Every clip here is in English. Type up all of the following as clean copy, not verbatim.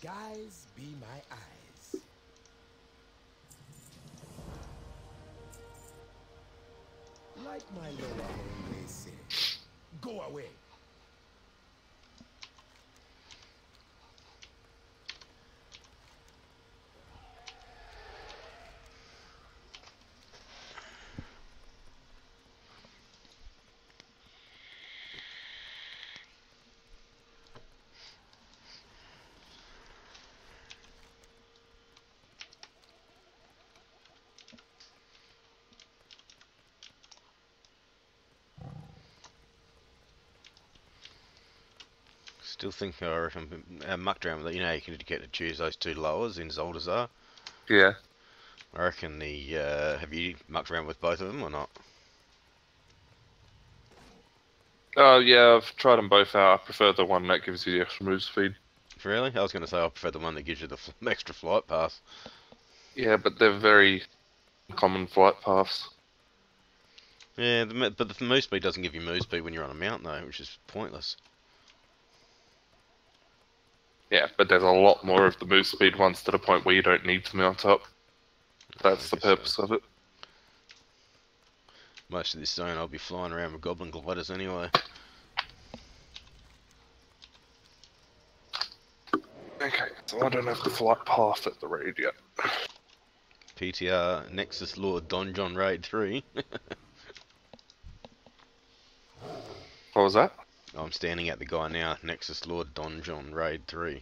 skies be my eyes. Like my lover always said, go away. Still thinking, I reckon, mucked around with it. You know, you can get to choose those two lowers in ULDIR. Yeah. I reckon the, have you mucked around with both of them or not? Oh, yeah, I've tried them both out. I prefer the one that gives you the extra move speed. Really? I was going to say I prefer the one that gives you the extra flight pass. Yeah, but they're very common flight paths. Yeah, but the move speed doesn't give you move speed when you're on a mount though, which is pointless. Yeah, but there's a lot more of the move speed ones to the point where you don't need to mount up. That's the purpose of it. Most of this zone I'll be flying around with goblin gliders anyway. Okay, so I don't have the flight path at the raid yet. PTR Nexus Lord Don John Raid 3. What was that? I'm standing at the guy now, Nexus Lord Don John Raid 3.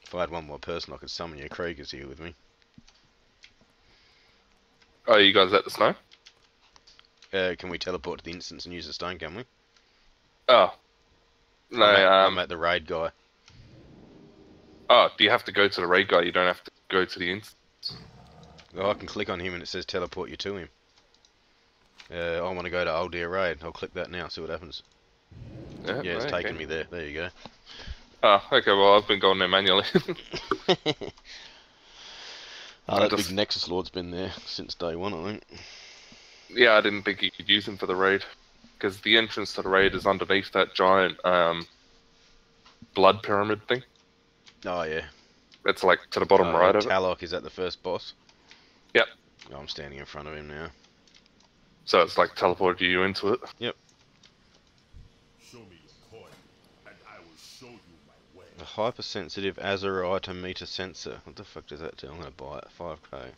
If I had one more person I could summon you. Craig is here with me. Oh, you guys at the snow? Can we teleport to the instance and use the stone, can we? Oh. No, I'm at the raid guy. Oh, do you have to go to the raid guy? You don't have to go to the instance? Oh, I can click on him and it says teleport you to him. I want to go to ULDIR raid. I'll click that now, see what happens. Yeah, Yeah, it's okay. taken me there. There you go. Oh, okay, well, I've been going there manually. That big Nexus Lord's been there since day one, I think. Yeah, I didn't think you could use him for the raid. Because the entrance to the raid is underneath that giant blood pyramid thing. Oh, yeah. It's like to the bottom right of it. Talok, is that the first boss? Yep. Oh, I'm standing in front of him now. So it's like teleported you into it. Yep. Show me your coin, and I will show you my way. A hypersensitive Azurite meter sensor. What the fuck does that do? I'm gonna buy it. 5k.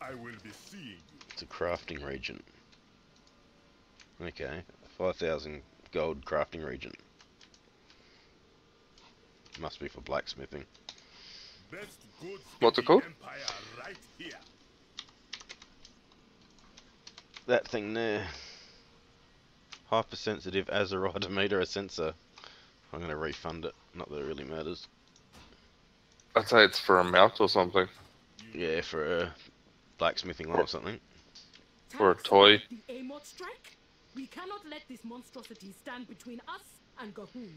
I will be seeing you. It's a crafting region. Okay. 5,000 gold crafting region. Must be for blacksmithing. Best goods What's in it called? the Empire right here. That thing there. Hypersensitive Azurite meter sensor. I'm gonna refund it. Not that it really matters. I'd say it's for a mount or something. Yeah, for a blacksmithing one or something. Or a toy. The Amot strike? We cannot let this monstrosity stand between us and Gahoon.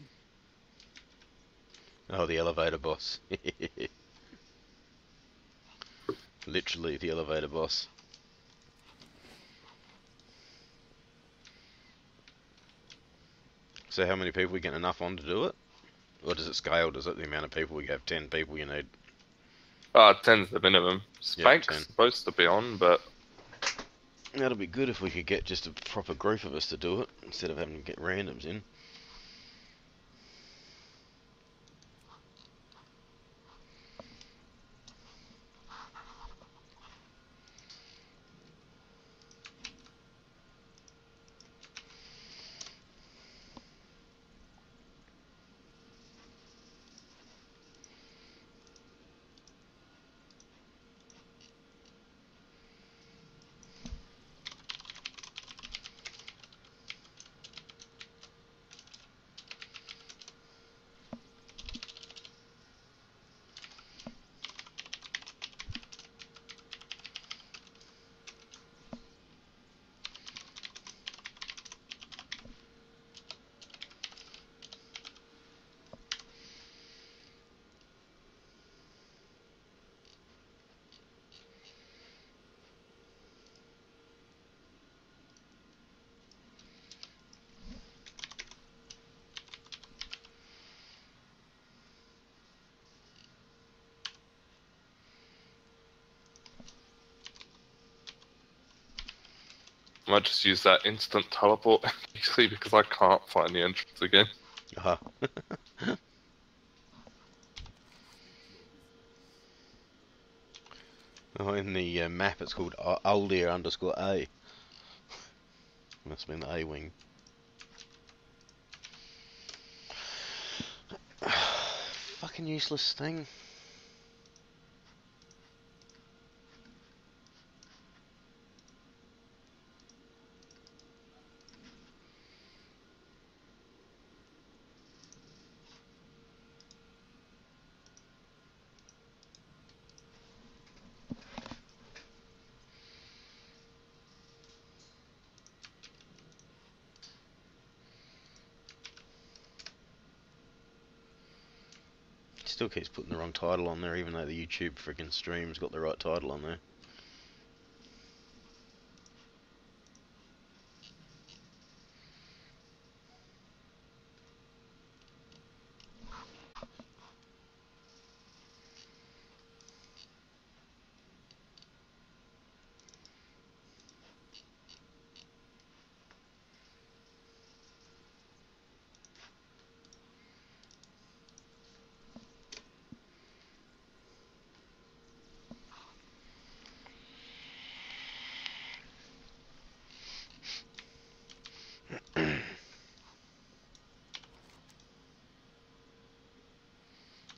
Oh, the elevator boss. Literally the elevator boss. So how many people we get enough on to do it? Or does it scale? Does it the amount of people we have? 10 people you need? 10's the minimum. Spank's 10. supposed to be on, but... That'd be good if we could get just a proper group of us to do it, instead of having to get randoms in. I might just use that instant teleport actually because I can't find the entrance again. Uh-huh. Oh, in the map it's called ULDIR_A. Must have been the A wing. Fucking useless thing. Still keeps putting the wrong title on there, even though the YouTube freaking stream's got the right title on there.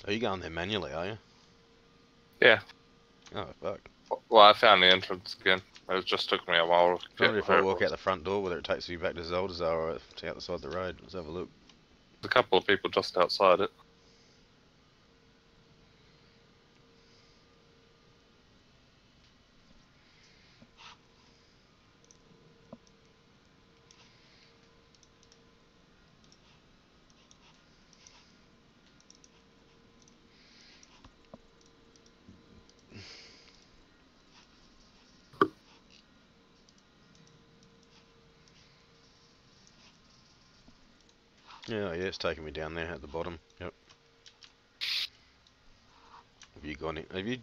Are you going there manually, are you? Yeah. Oh, fuck. Well, I found the entrance again. It just took me a while to I get wonder if where I it walk was. out the front door, whether it takes me back to ULDIR or to outside the road. Let's have a look. There's a couple of people just outside it. Yeah, it's taking me down there at the bottom. Yep. Have you gone in? Have you?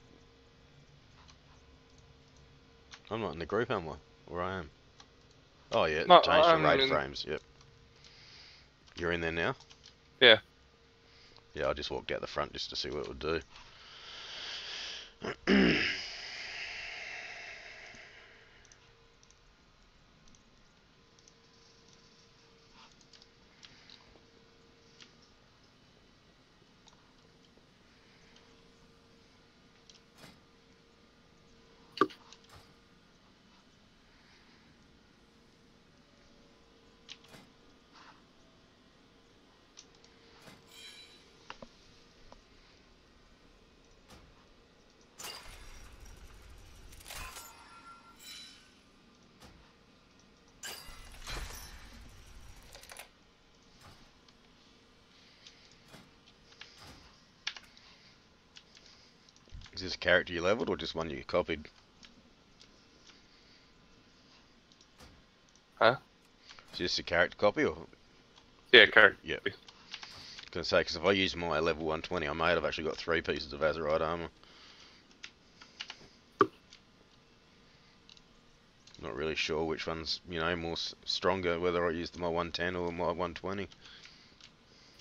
I'm not in the group, am I? Or I am? Oh yeah, No, it changed to I'm raid in. frames. Yep. You're in there now? Yeah. Yeah, I just walked out the front just to see what it would do. Is this a character you leveled or just one you copied? Huh? Is this a character copy or? Yeah, correct. Yep. I was gonna say, because if I use my level 120, I may have actually got 3 pieces of Azerite armor. Not really sure which one's, you know, more stronger, whether I used my 110 or my 120.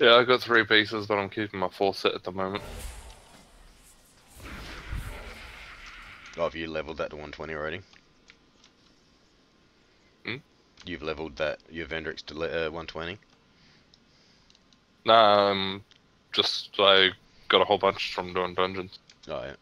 Yeah, I got 3 pieces, but I'm keeping my 4 set at the moment. Oh, have you leveled that to 120 already? Hmm? You've leveled that, your Vendrix to 120? Nah, just I got a whole bunch from doing dungeons. Oh, yeah.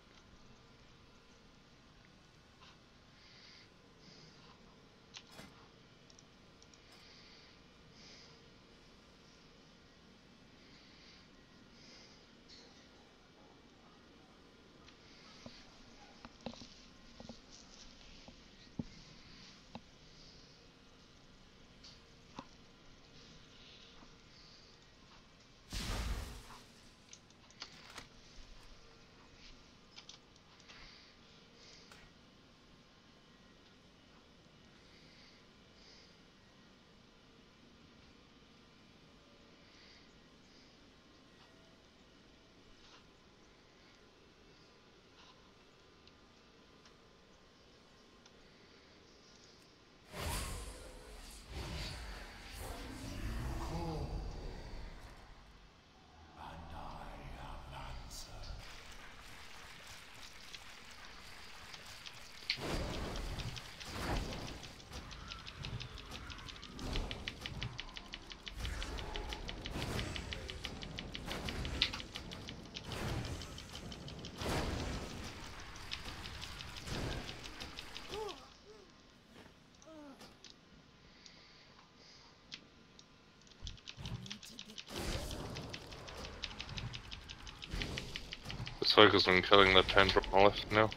Just focus on killing the tendril on my left now.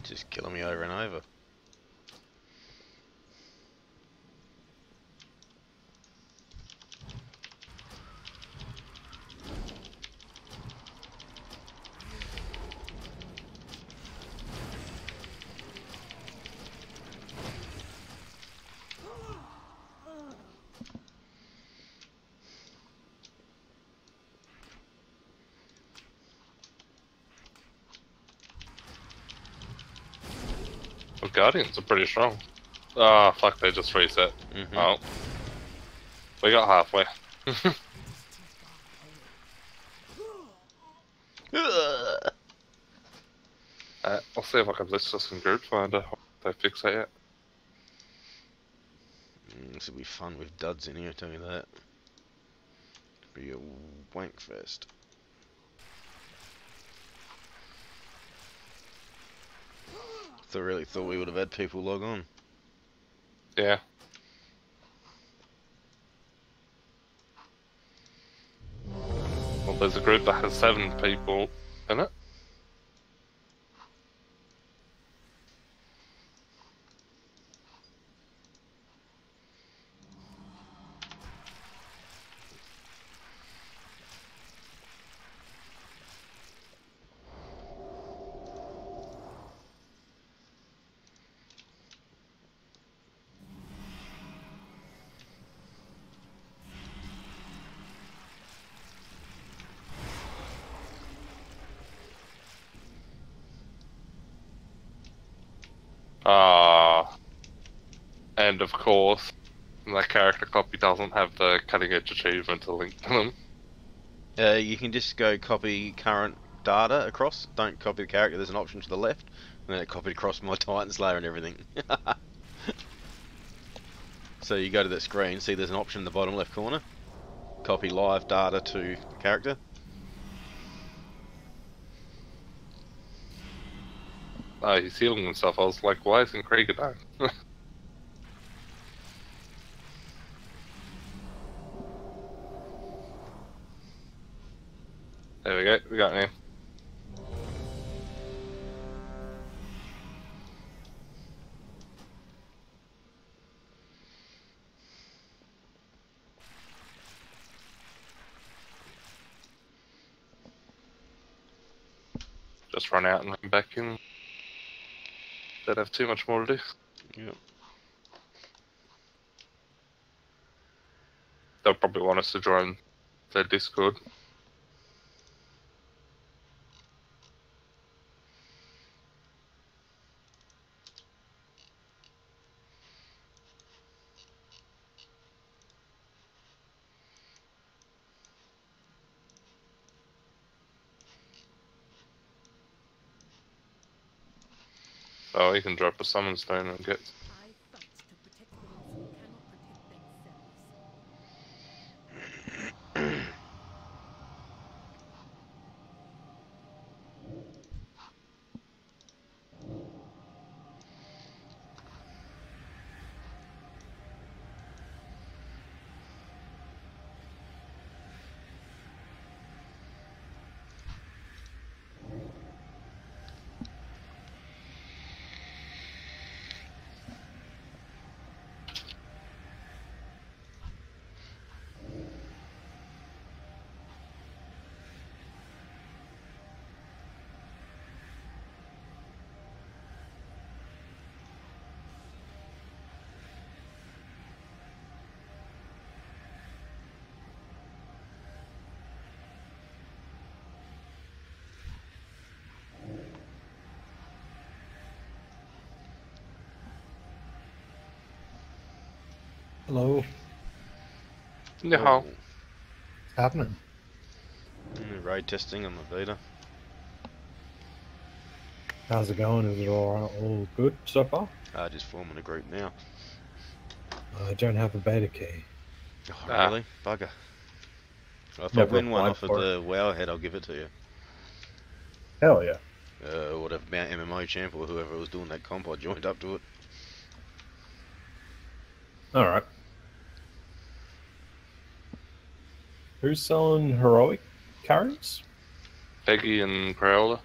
Just killing me over and over. Well, Guardians are pretty strong. Ah, fuck, they just reset. Oh. We got halfway. I'll see if I can list us in group finder. If they fix that yet. This will be fun with duds in here, tell you that. Be a wank fest. I really thought we would have had people log on. Yeah. Well, there's a group that has 7 people in it. And of course, that character copy doesn't have the cutting edge achievement to link to them. You can just go copy current data across. Don't copy the character. There's an option to the left, and then it copied across my Titan Slayer and everything. So you go to that screen, see there's an option in the bottom left corner. Copy live data to character. Oh, he's healing himself. I was like, why isn't Krieger dying? There we go, we got him. Just run out and run back in. Don't have too much more to do. Yep. They'll probably want us to join their Discord. Oh, you can drop a summon stone and get. I fight to protect those who cannot protect themselves. Hello. Yeah. Oh, What's happening? raid testing on the beta. How's it going? Is it all good so far? Just forming a group now. I don't have a beta key. Oh, Ah. really? Bugger. If I Never win one applied off of for the WoW head, I'll give it to you. Hell yeah. Whatever, Mount MMO champ or whoever was doing that comp, I joined up to it. Alright. Who's selling heroic carries? Peggy and Crowler.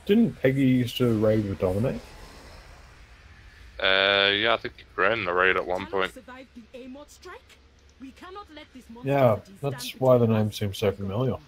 Didn't Peggy used to raid with Dominate? Yeah, I think he ran the raid at one point. Survive the Amod strike? We cannot let this Yeah, monstrosity that's stand why the between name us seems so and familiar. God.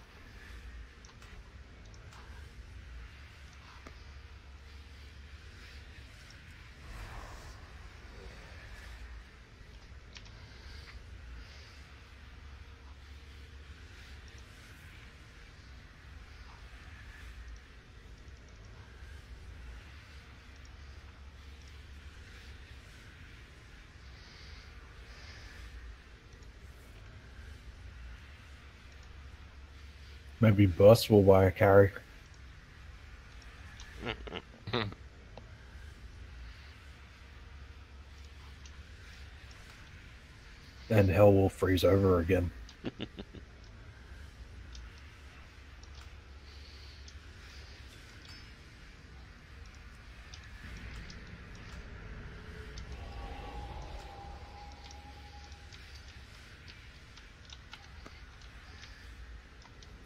Maybe Bus will buy a carry. And hell will freeze over again.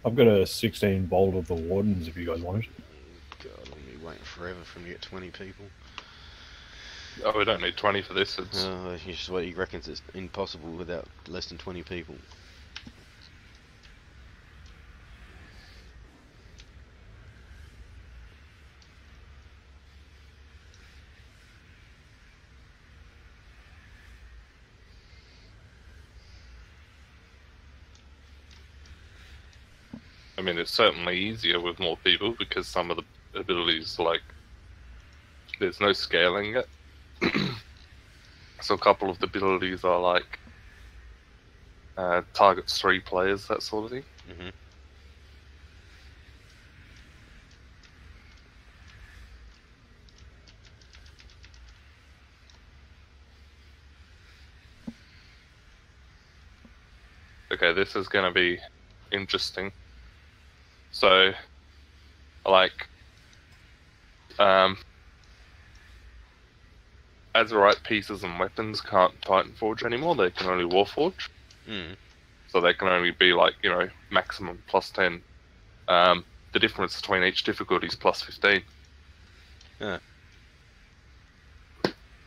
I've got a 16 bolt of the Wardens if you guys want it. God, I'll be waiting forever for me to get 20 people. Oh, we don't need 20 for this. It's He just what he reckons it's impossible without less than 20 people. I mean, it's certainly easier with more people because some of the abilities, like, there's no scaling it. So a couple of the abilities are like targets 3 players, that sort of thing. Mm-hmm. Okay, this is going to be interesting. So, like, Azerite pieces and weapons can't Titan Forge anymore, they can only Warforge. Mm. So they can only be like, you know, maximum plus 10. The difference between each difficulty is plus 15. Yeah.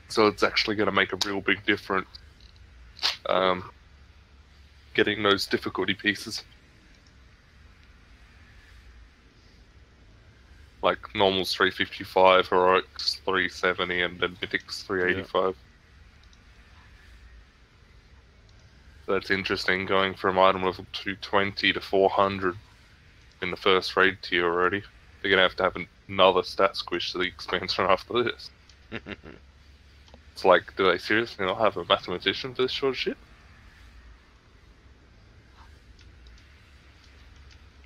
So it's actually going to make a real big difference getting those difficulty pieces. Like normal's 355, heroics 370, and then mythics 385. So that's interesting, going from item level 220 to 400 in the first raid tier already. They're going to have another stat squish to the expansion after this. It's like, do they seriously not have a mathematician for this sort of shit?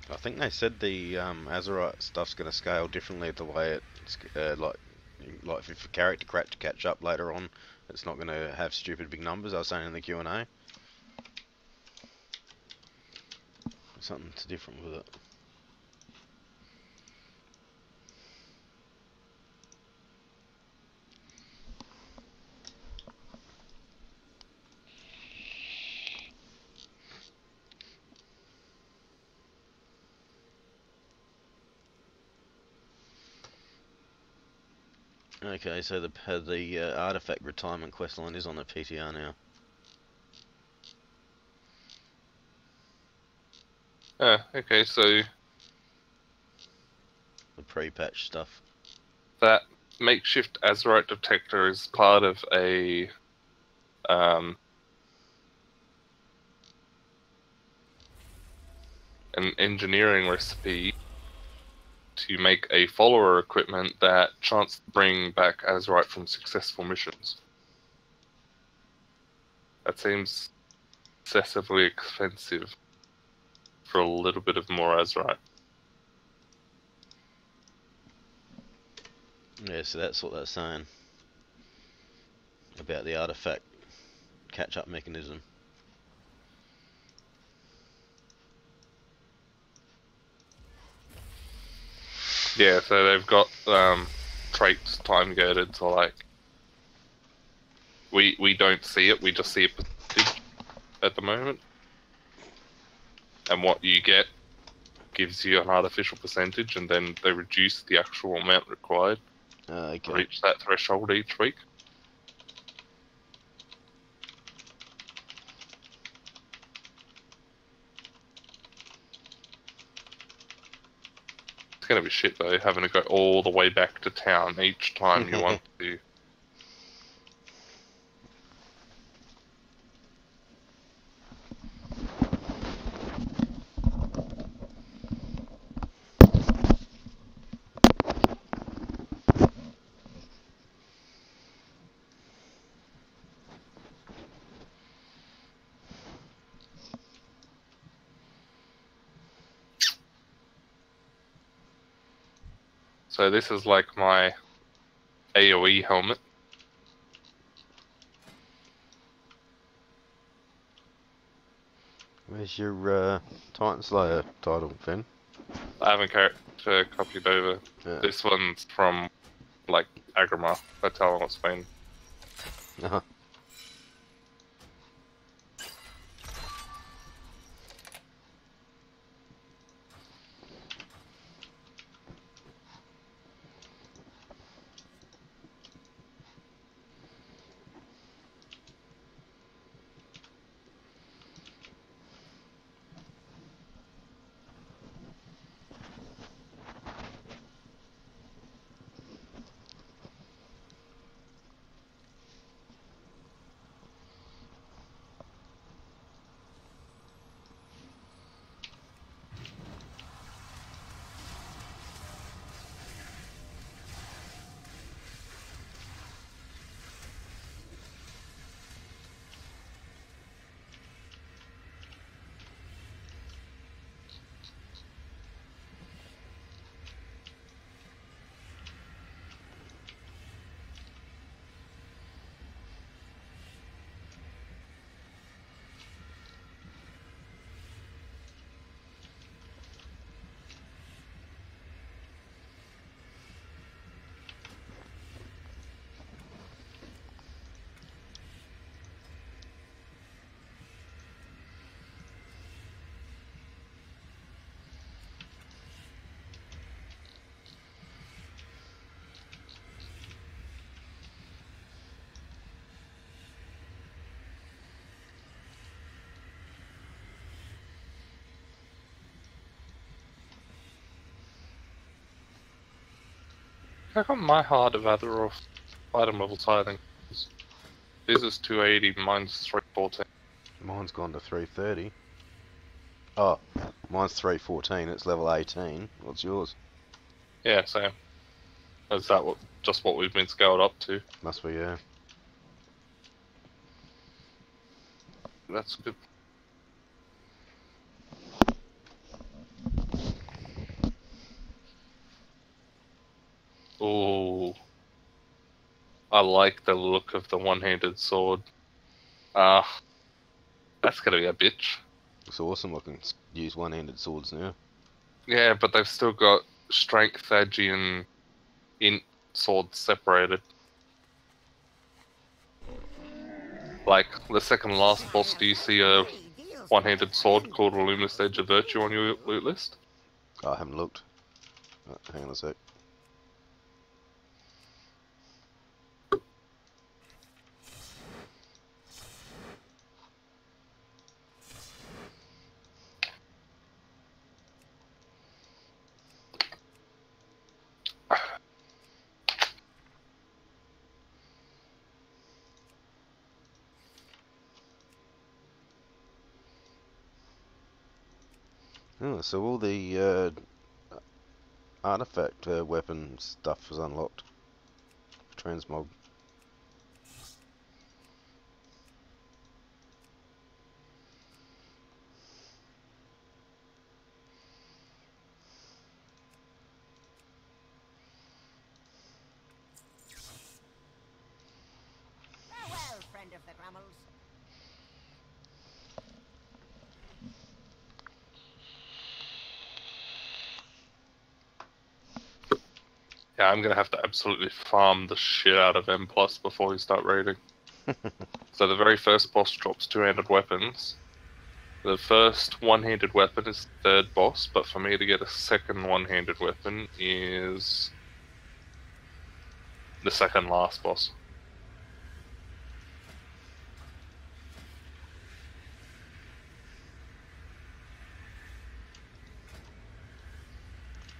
I think they said the Azerite stuff's going to scale differently the way it's like if a character crack to catch up later on, it's not going to have stupid big numbers. I was saying in the Q&A. Something's different with it. Okay, so the artifact retirement questline is on the PTR now. Okay, so The pre-patch stuff. that makeshift Azerite detector is part of a an engineering recipe to make a follower equipment that chance to bring back Azurite from successful missions. That seems excessively expensive for a little bit of more Azurite. Yeah, so that's what that's saying about the artifact catch-up mechanism. Yeah, so they've got traits time-gated, so like we don't see it, we just see a percentage at the moment. And what you get gives you an artificial percentage, and then they reduce the actual amount required to Okay. reach that threshold each week. It's gonna be shit though, having to go all the way back to town each time you want to. So this is like my AoE helmet. Where's your Titan Slayer title, Finn? I haven't copied over. Yeah. This one's from like Agrima, Hotel in Spain. Uh-huh. I got my heart of Azeroth item level higher. This is 280, mine's 314. Mine's gone to 330. Oh, mine's 314. It's level 18. What's yours? Yeah, same. Is that just what we've been scaled up to? Must be, yeah. That's good. Oh, I like the look of the one-handed sword. That's gonna be a bitch. It's awesome. I can use one-handed swords now. Yeah, but they've still got strength, agi, and int swords separated. Like, the second last boss, do you see a one-handed sword called a Luminous Edge of Virtue on your loot list? Oh, I haven't looked. Oh, hang on a sec. Oh, so all the artifact weapon stuff was unlocked. Transmog. Farewell, friend of the Grummels. Yeah, I'm gonna have to absolutely farm the shit out of M+ before we start raiding. So the very first boss drops two-handed weapons. The first one-handed weapon is the third boss, but for me to get a second one-handed weapon is the second last boss.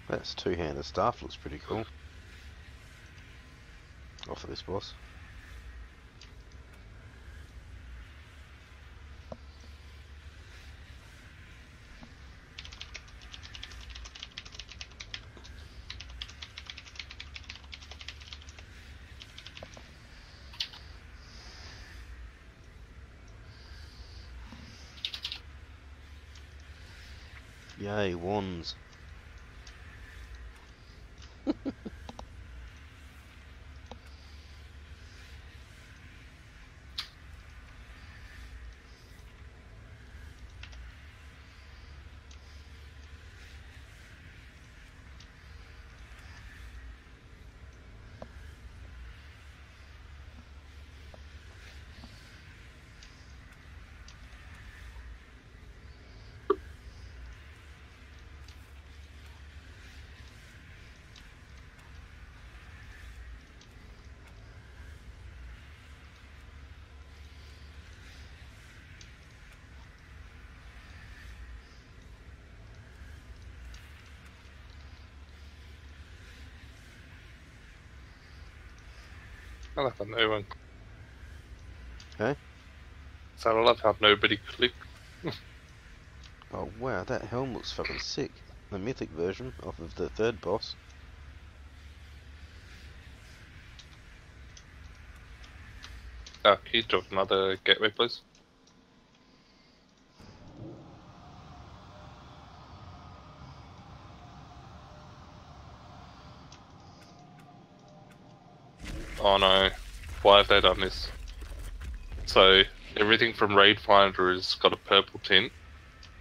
That's two-handed staff, looks pretty cool. Off of this boss. Yay, wands. I love how no one. Okay. So I love how nobody clicked. Oh wow, that helm looks fucking sick. The mythic version off of the third boss. Can you drop another gateway, please? Oh no, why have they done this? So, everything from Raid Finder has got a purple tint.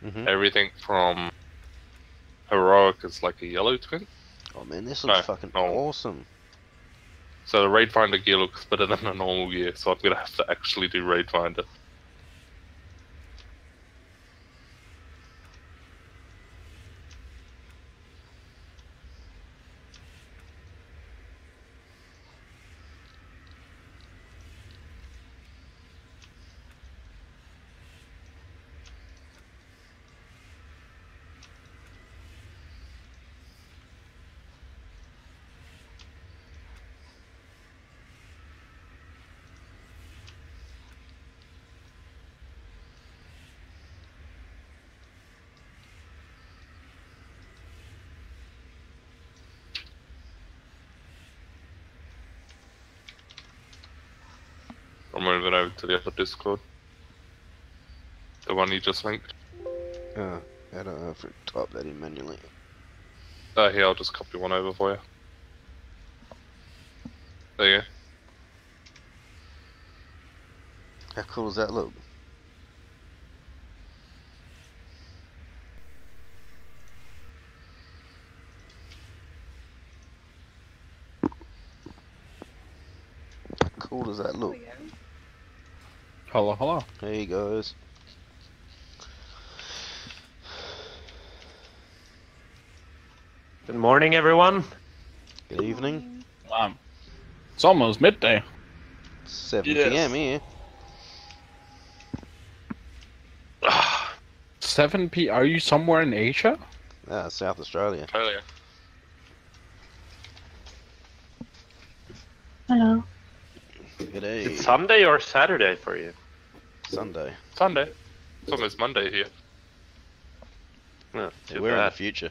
Mm-hmm. Everything from Heroic is like a yellow tint. Oh man, this looks No, fucking no. awesome. So the Raid Finder gear looks better than a normal gear, so I'm gonna have to actually do Raid Finder. I'm moving over to the other Discord. The one you just linked. I don't know if I type that in manually. Here, I'll just copy one over for you. There you go. How cool does that look? How cool does that look? Hello, hello. There he goes. Good morning, everyone. Good evening. It's almost midday. 7 Yes. PM here. 7 p. Are you somewhere in Asia? South Australia. Australia. Hello. G'day. It's Sunday or Saturday for you? Sunday. Sunday. It's almost Monday here. No, too We're in the bad. future.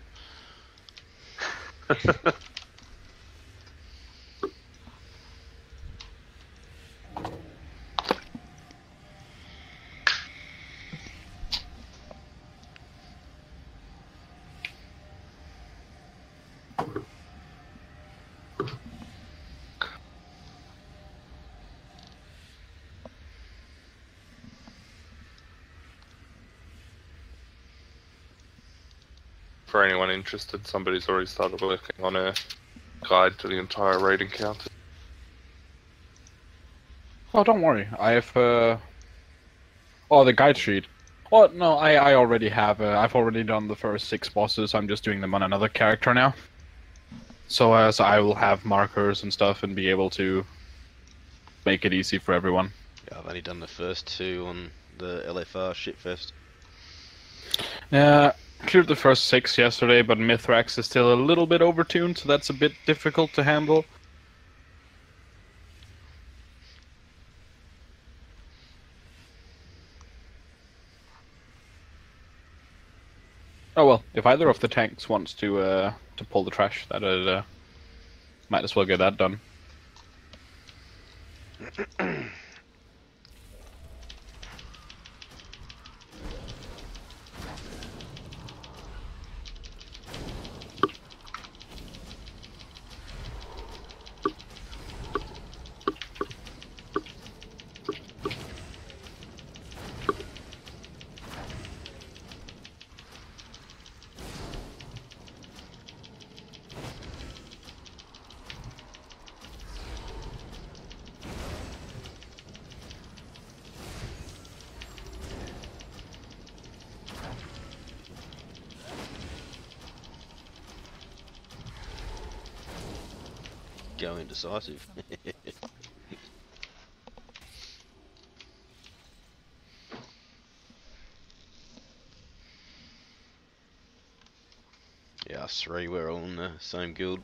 For anyone interested, somebody's already started working on a guide to the entire raid encounter. Oh, don't worry. I have oh, the guide sheet. Oh no, I already have. I've already done the first 6 bosses. I'm just doing them on another character now. So I will have markers and stuff and be able to make it easy for everyone. Yeah, I've only done the first 2 on the LFR shitfest. Yeah, cleared the first 6 yesterday, but Mithrax is still a little bit overtuned, so that's a bit difficult to handle. Oh well, if either of the tanks wants to pull the trash, that might as well get that done. Go Indecisive. Yeah, us 3, we're all in the same guild.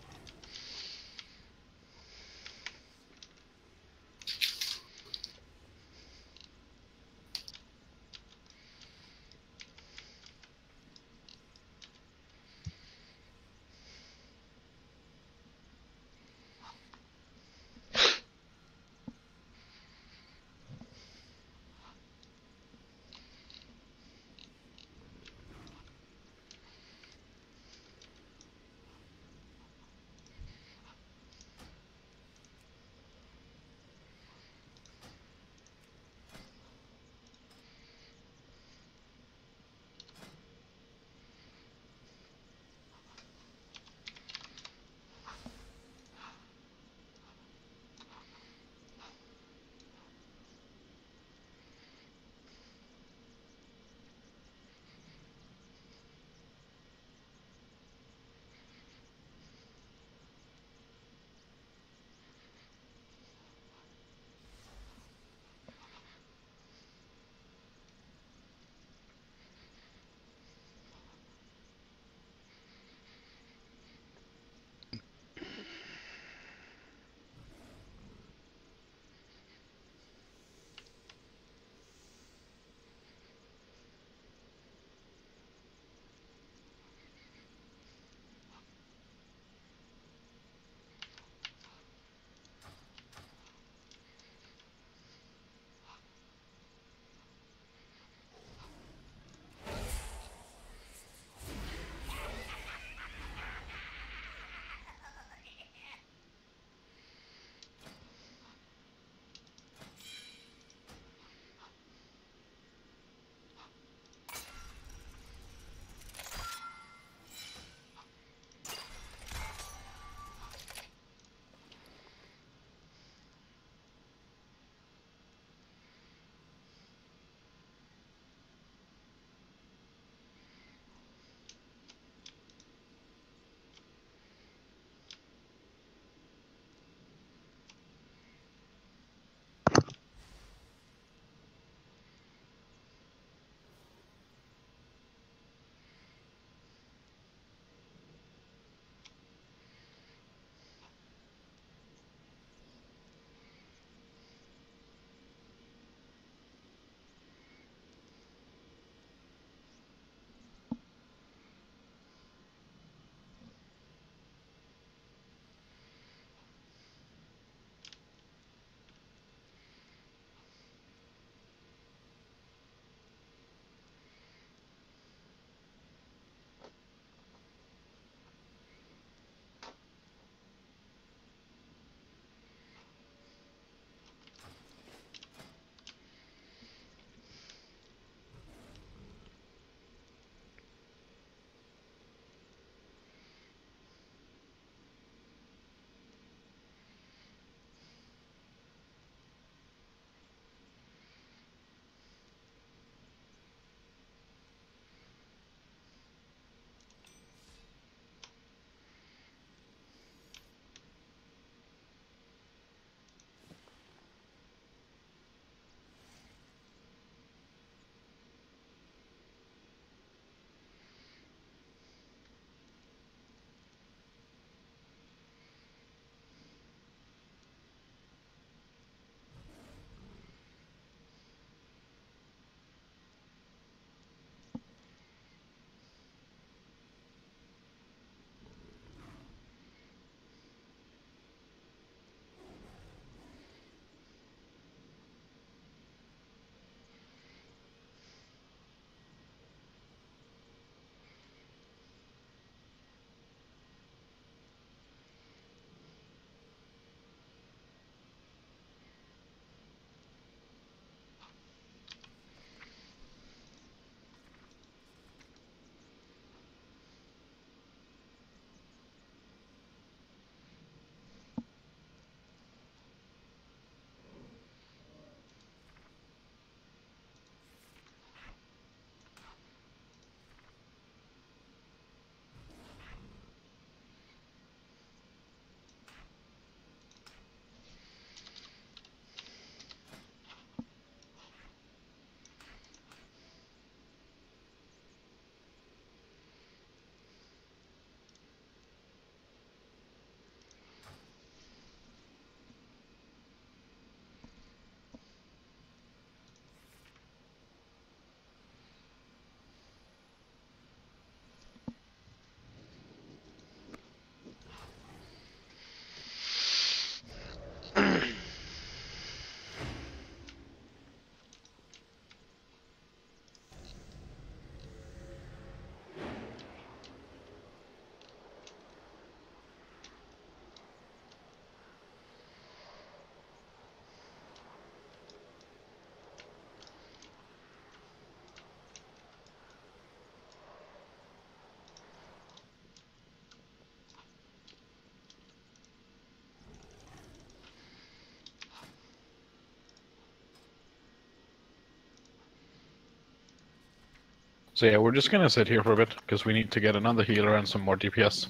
So yeah, we're just gonna sit here for a bit, because we need to get another healer and some more DPS.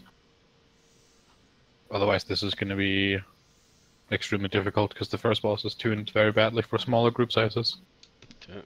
Otherwise this is gonna be extremely difficult, because the first boss is tuned very badly for smaller group sizes. Okay.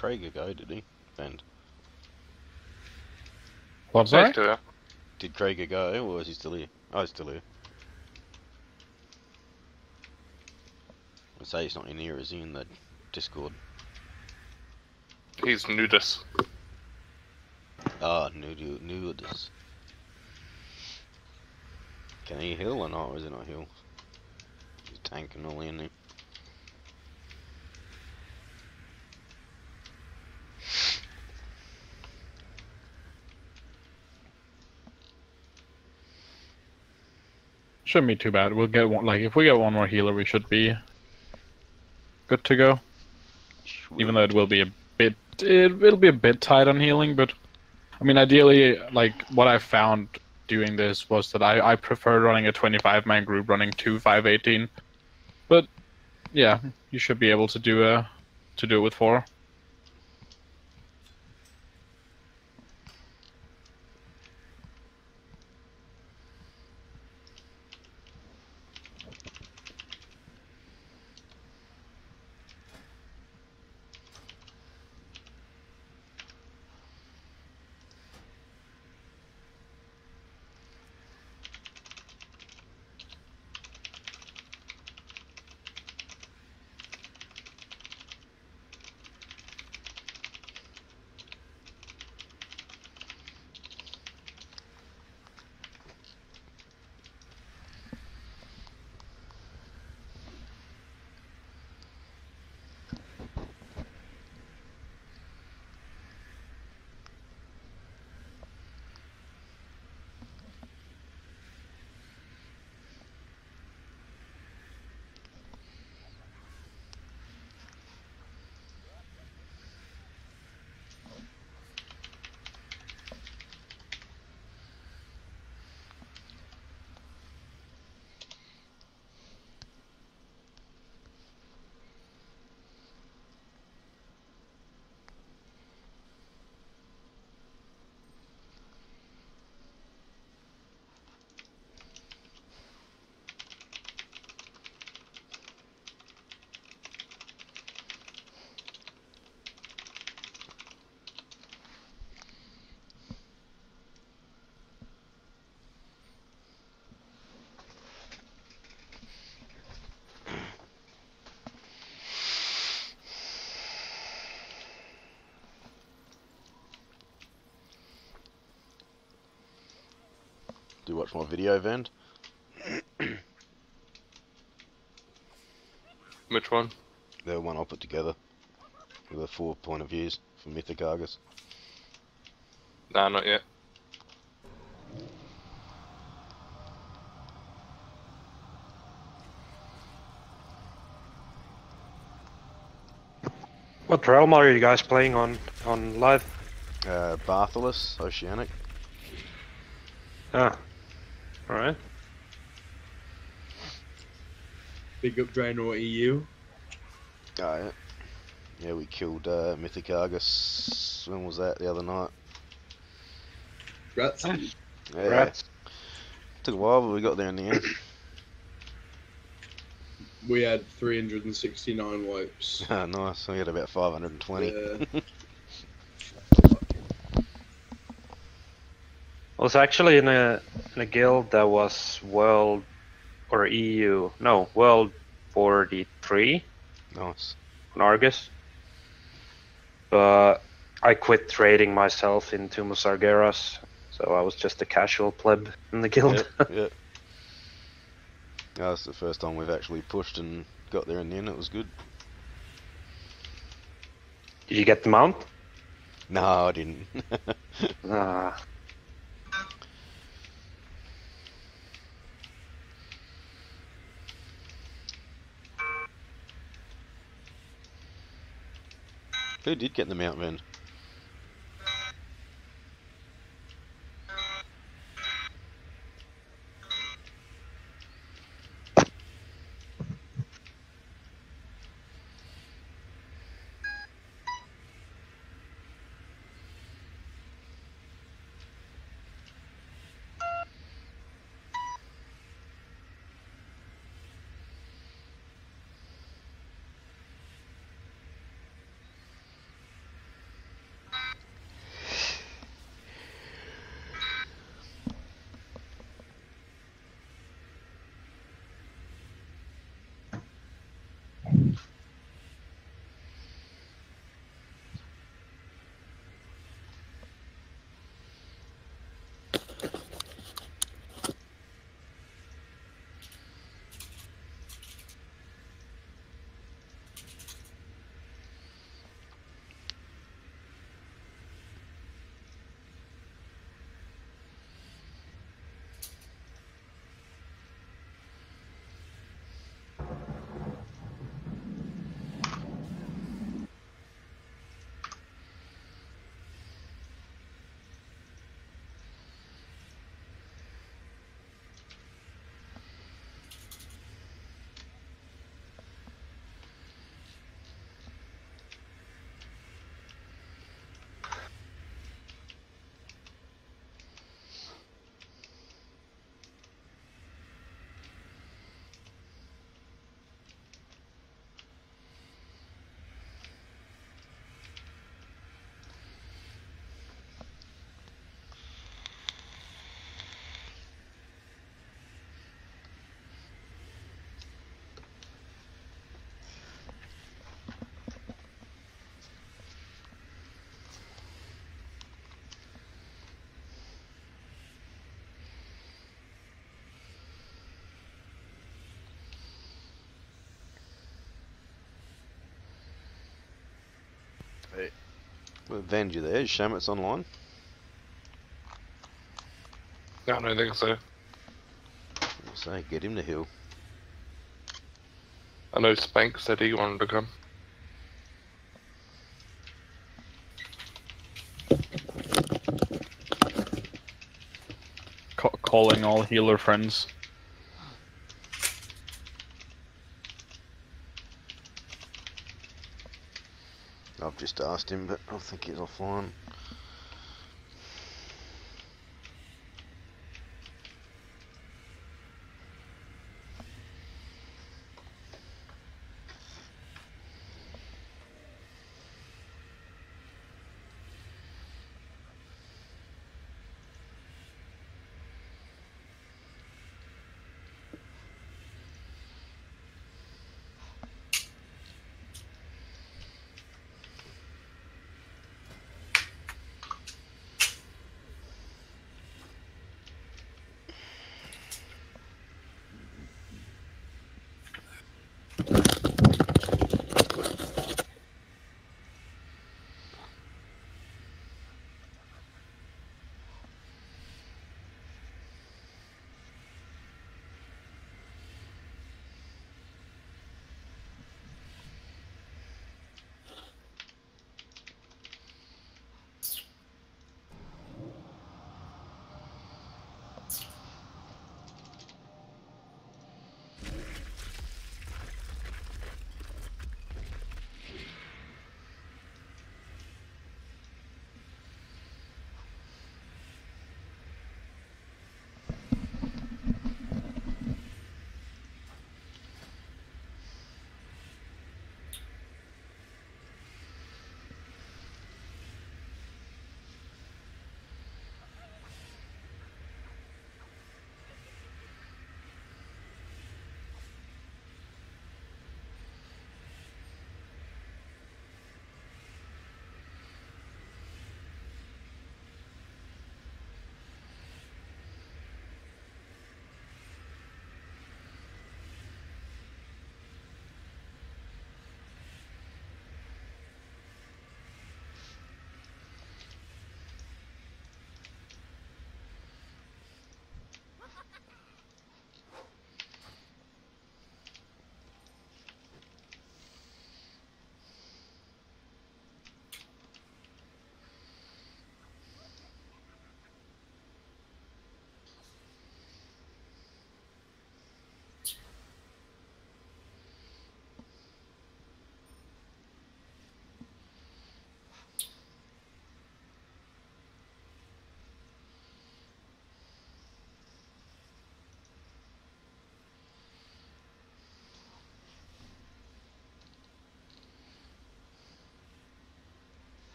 Krieger go, did he? And What's Nice that? to did Krieger go, or is he still here? Oh, he's still here. I say he's not in here, is he, in the Discord? He's nudist. Ah, nudist. Can he heal or not, or is he not heal? He's tanking all in there. Shouldn't be too bad. We'll get one. Like if we get one more healer, we should be good to go. Even though it will be a bit, it'll be a bit tight on healing, but I mean, ideally, like what I found doing this was that I prefer running a 25-man group, running 2 518. But yeah, you should be able to do it with 4. Do you watch my video, Vend? Which one? The one I put together. With the 4 point of views for Mythic Argus. Nah, not yet. What realm are you guys playing on live? Barthilas-Oceanic. Ah, alright. Big up Draenor EU. Oh, yeah. Yeah, we killed Mythic Argus. When was that? The other night. Rats. Yeah. Rats. Took a while, but we got there in the end. We had 369 wipes. Ah, nice. We had about 520. Yeah. I was actually in a guild that was world or EU, no, world 43 Nice. on Argus. But I quit trading myself into Musargeras, so I was just a casual pleb in the guild. Yeah. That's the first time we've actually pushed and got there in the end. It was good. Did you get the mount? No, I didn't. Ah. Who did get the mount, Vend? What advantage you there? Is Shamit's online? No, I don't think so. So get him to heal. I know Spank said he wanted to come. Calling all healer friends. I've just asked him, but I think he's offline.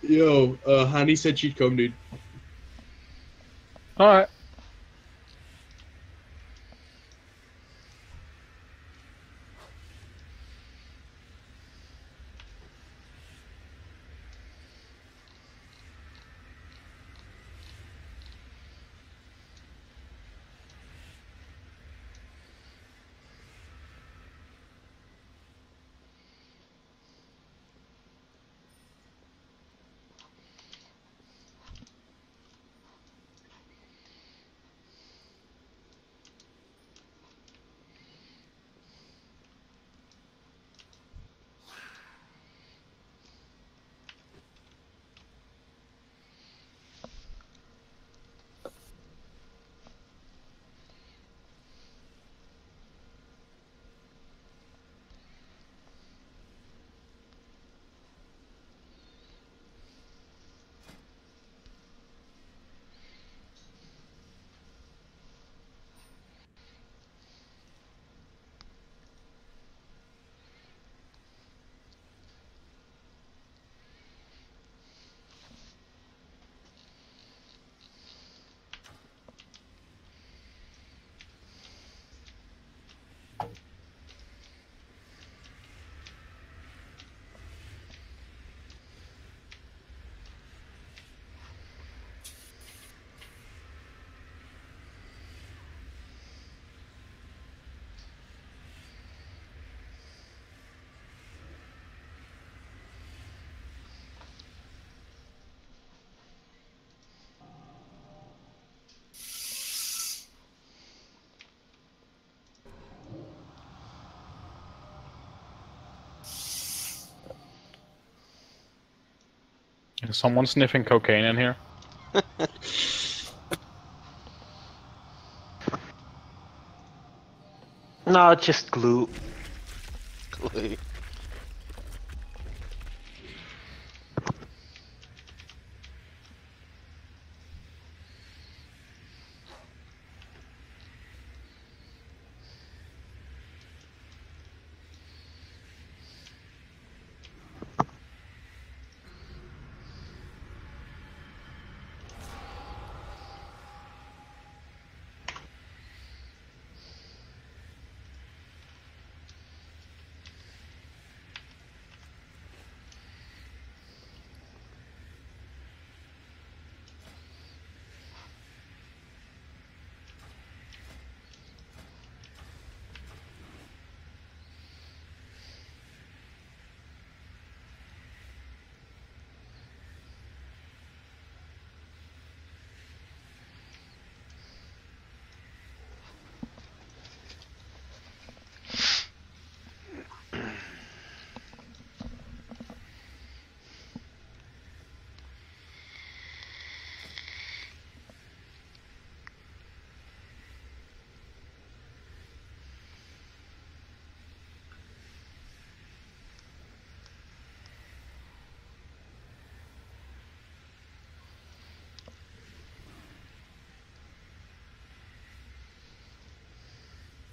Yo, Honey said she'd come, dude. Alright. Is someone sniffing cocaine in here? No, just glue. Glue.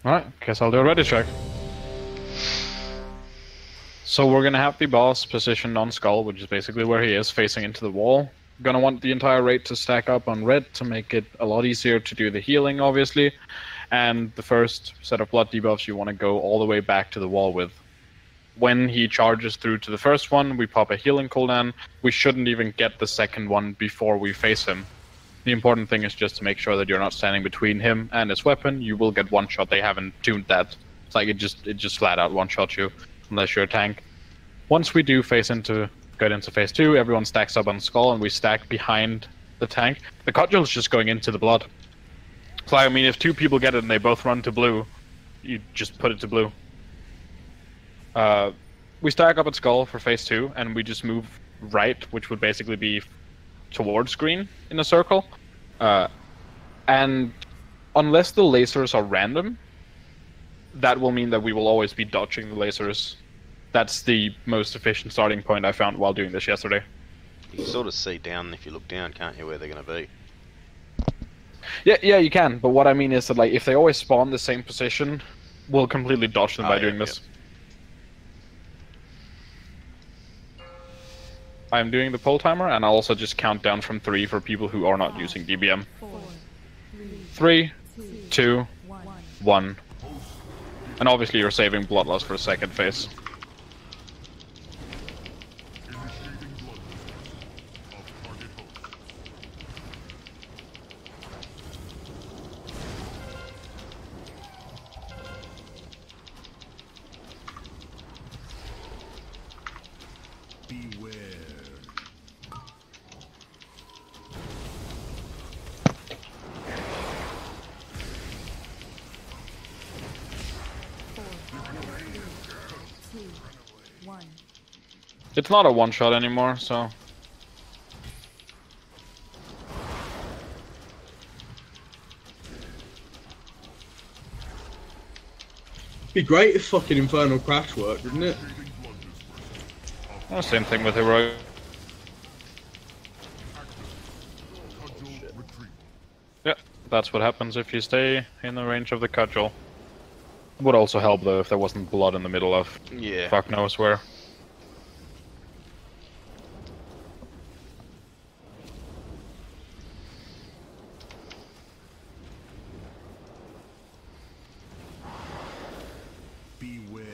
Alright, guess I'll do a ready check. So we're gonna have the boss positioned on Skull, which is basically where he is, facing into the wall. Gonna want the entire raid to stack up on red to make it a lot easier to do the healing, obviously. And the first set of blood debuffs you want to go all the way back to the wall with. When he charges through to the first one, we pop a healing cooldown. We shouldn't even get the second one before we face him. The important thing is just to make sure that you're not standing between him and his weapon. You will get one shot. They haven't tuned that. It's like it just flat out one shot you, unless you're a tank. Once we do get into phase 2, everyone stacks up on Skull and we stack behind the tank. The cudgel's just going into the blood. So I mean, if two people get it and they both run to blue, you just put it to blue. We stack up at Skull for phase 2, and we just move right, which would basically be towards green in a circle. And unless the lasers are random, that will mean that we will always be dodging the lasers. That's the most efficient starting point I found while doing this yesterday. You can sort of see down if you look down, can't you, where they're going to be? Yeah, you can. But what I mean is that, like, if they always spawn the same position, we'll completely dodge them by doing this. I'm doing the pull timer, and I'll also just count down from 3 for people who are not using DBM. 4, 3, 2, 1. And obviously you're saving blood loss for the second phase. Beware. It's not a one-shot anymore, so... Be great if fucking Infernal Crash worked, wouldn't it? Oh, same thing with Heroic. Yeah, that's what happens if you stay in the range of the cudgel. Would also help though if there wasn't blood in the middle of Yeah. fuck knows where. Beware.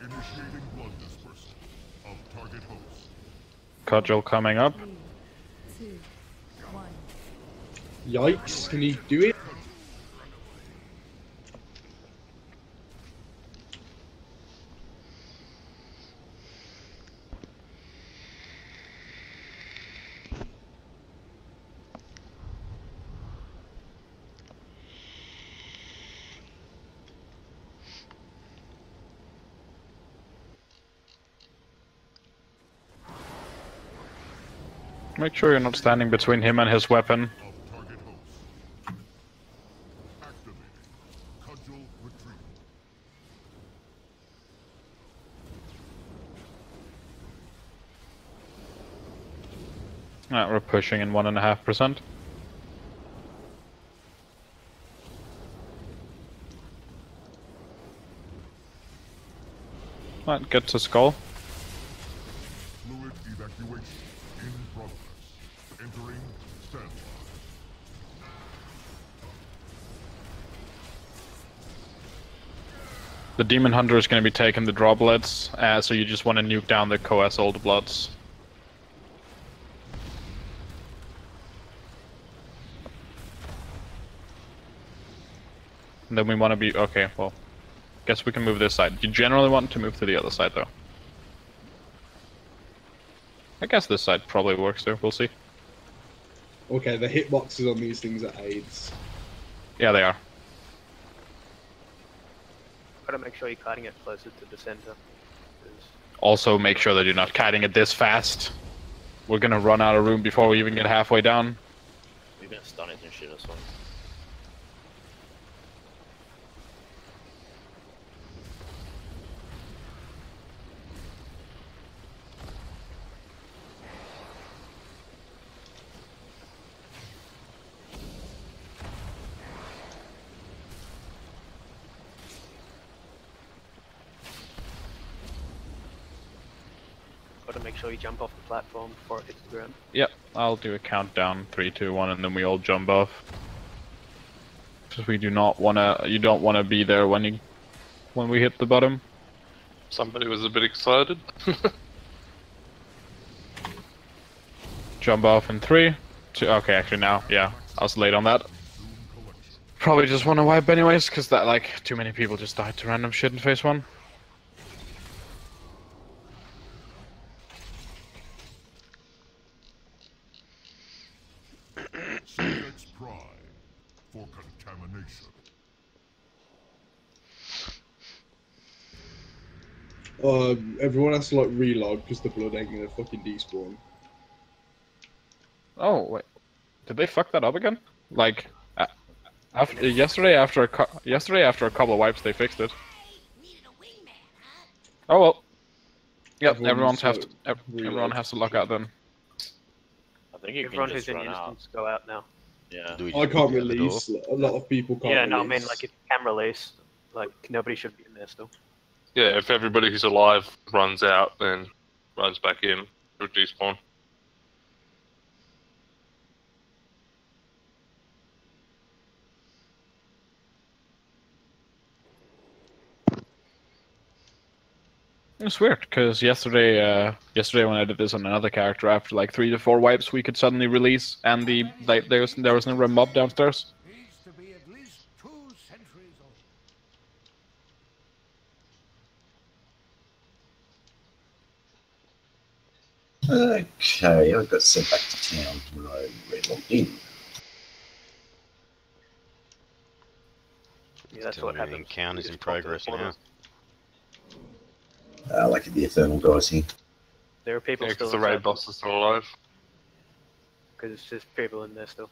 Initiating blood dispersal of target host. Cudgel coming up. Yikes, can he do it? Make sure you're not standing between him and his weapon. Of target host. Activating. Cudgel retreat. We're pushing in 1.5%. That gets a skull. Fluid evacuation in progress. Entering standby. The Demon Hunter is going to be taking the droplets, so you just want to nuke down the Coas Old Bloods. And then we want to be... okay, well... guess we can move this side. You generally want to move to the other side, though. I guess this side probably works, too. We'll see. Okay, the hitboxes on these things are AIDS. Yeah, they are. Gotta make sure you're cutting it closer to the center. Also, make sure that you're not kiting it this fast. We're gonna run out of room before we even get halfway down. We're gonna stun it and shoot us one. Gotta make sure you jump off the platform before it hits the ground. Yep, I'll do a countdown, 3, 2, 1, and then we all jump off. Because we do not wanna, you don't wanna be there when we hit the bottom. Somebody was a bit excited. Jump off in 3, 2, okay, actually now, yeah, I was late on that. Probably just wanna wipe anyways, cause that, like, too many people just died to random shit in phase 1. Subject's pride for contamination. Everyone has to like reload because the blood ain't gonna fucking despawn. Oh, wait. Did they fuck that up again? Like, yesterday after a couple of wipes they fixed it. Oh well. Yep, everyone has to lock out then. I think you Everyone can who's just in run out. instance go out now. Yeah. Do we I just can't walk out the door? release. A lot of people can't. Yeah, no, I mean release. like if you can release, like nobody should be in there still. Yeah, if everybody who's alive runs out, then runs back in. Good despawn. It's weird because yesterday when I did this on another character, after like 3 to 4 wipes, we could suddenly release, and there was no mob downstairs. Needs to be at least 2 centuries old. Okay, I got sent back to town when I re-logged in. Yeah, that's what happens. Count is in progress now. Like the Eternal guys here. There are people still because the raid boss is still alive. Because it's just people in there still.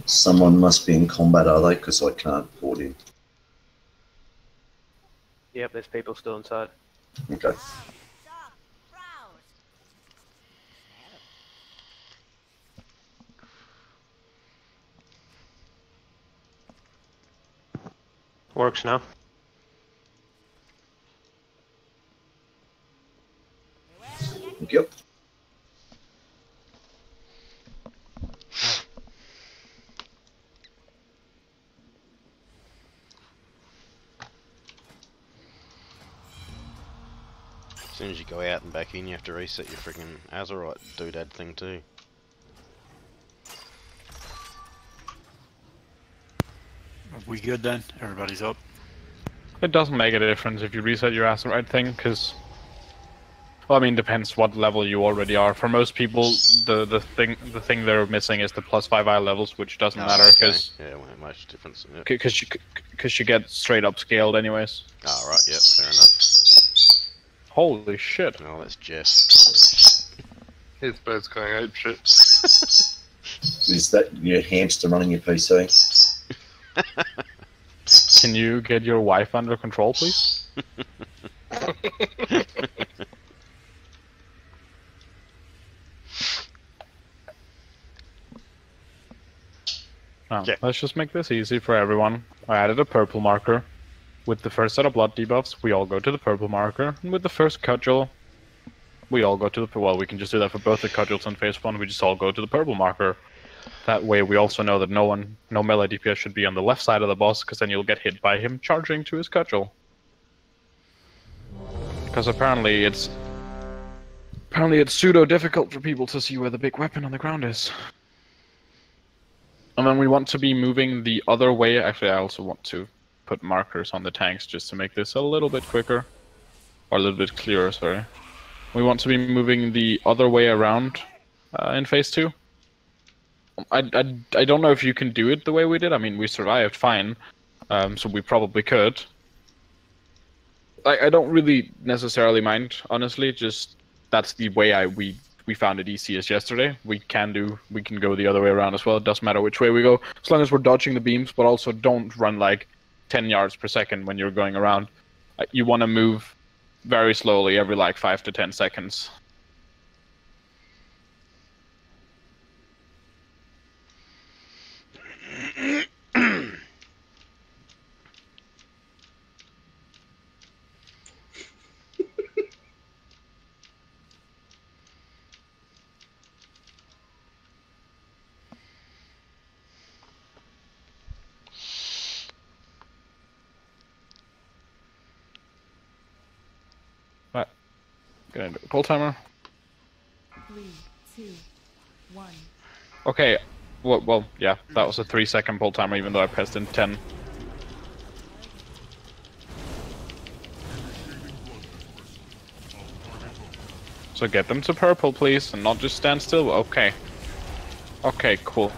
Someone must be in combat, are they? Because I can't port in. Yep, there's people still inside. Okay. Works now. Yep. As soon as you go out and back in, you have to reset your freaking Azerite doodad thing too. Are we good then? Everybody's up. It doesn't make a difference if you reset your Azerite thing, because, well, I mean, depends what level you already are. For most people, the thing they're missing is the +5 eye levels, which doesn't matter because yeah, it won't make much difference. Because you get straight up scaled anyways. Oh right, yep, fair enough. Holy shit! Oh, that's Jeff. His bird's going ape shit. Is that your hamster running your PC? Can you get your wife under control, please? Yeah. Let's just make this easy for everyone. I added a purple marker. With the first set of blood debuffs, we all go to the purple marker. And with the first cudgel, we all go to the... Well, we can just do that for both the cudgels and phase 1. We just all go to the purple marker. That way we also know that no melee DPS should be on the left side of the boss, because then you'll get hit by him charging to his cudgel. Because apparently it's pseudo difficult for people to see where the big weapon on the ground is. And then we want to be moving the other way. Actually, I also want to put markers on the tanks just to make this a little bit quicker. Or a little bit clearer, sorry. We want to be moving the other way around in phase 2. I don't know if you can do it the way we did. I mean, we survived fine, so we probably could. I don't really necessarily mind, honestly. Just that's the way we found it easiest yesterday. We can go the other way around as well. It doesn't matter which way we go, as long as we're dodging the beams, but also don't run like 10 yards per second when you're going around. You want to move very slowly every like 5 to 10 seconds. Right. Gonna do a pull timer. 3, 2, 1. Okay. Well, yeah, that was a 3-second pull timer, even though I pressed in 10. So get them to purple, please, and not just stand still. Okay. Okay, cool.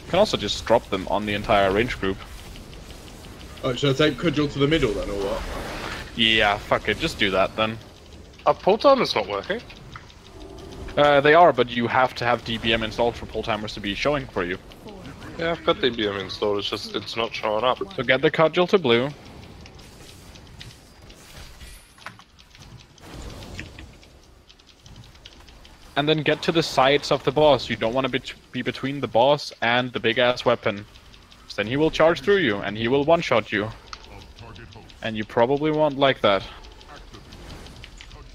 You can also just drop them on the entire range group. Oh, should I take Cudgel to the middle then, or what? Yeah, fuck it, just do that then. Our pull timer's not working. They are, but you have to have DBM installed for pull timers to be showing for you. Yeah, I've got DBM installed, it's just it's not showing up. So get the cudgel to blue. And then get to the sides of the boss. You don't want to be between the boss and the big ass weapon. Then he will charge through you and he will one-shot you. And you probably won't like that.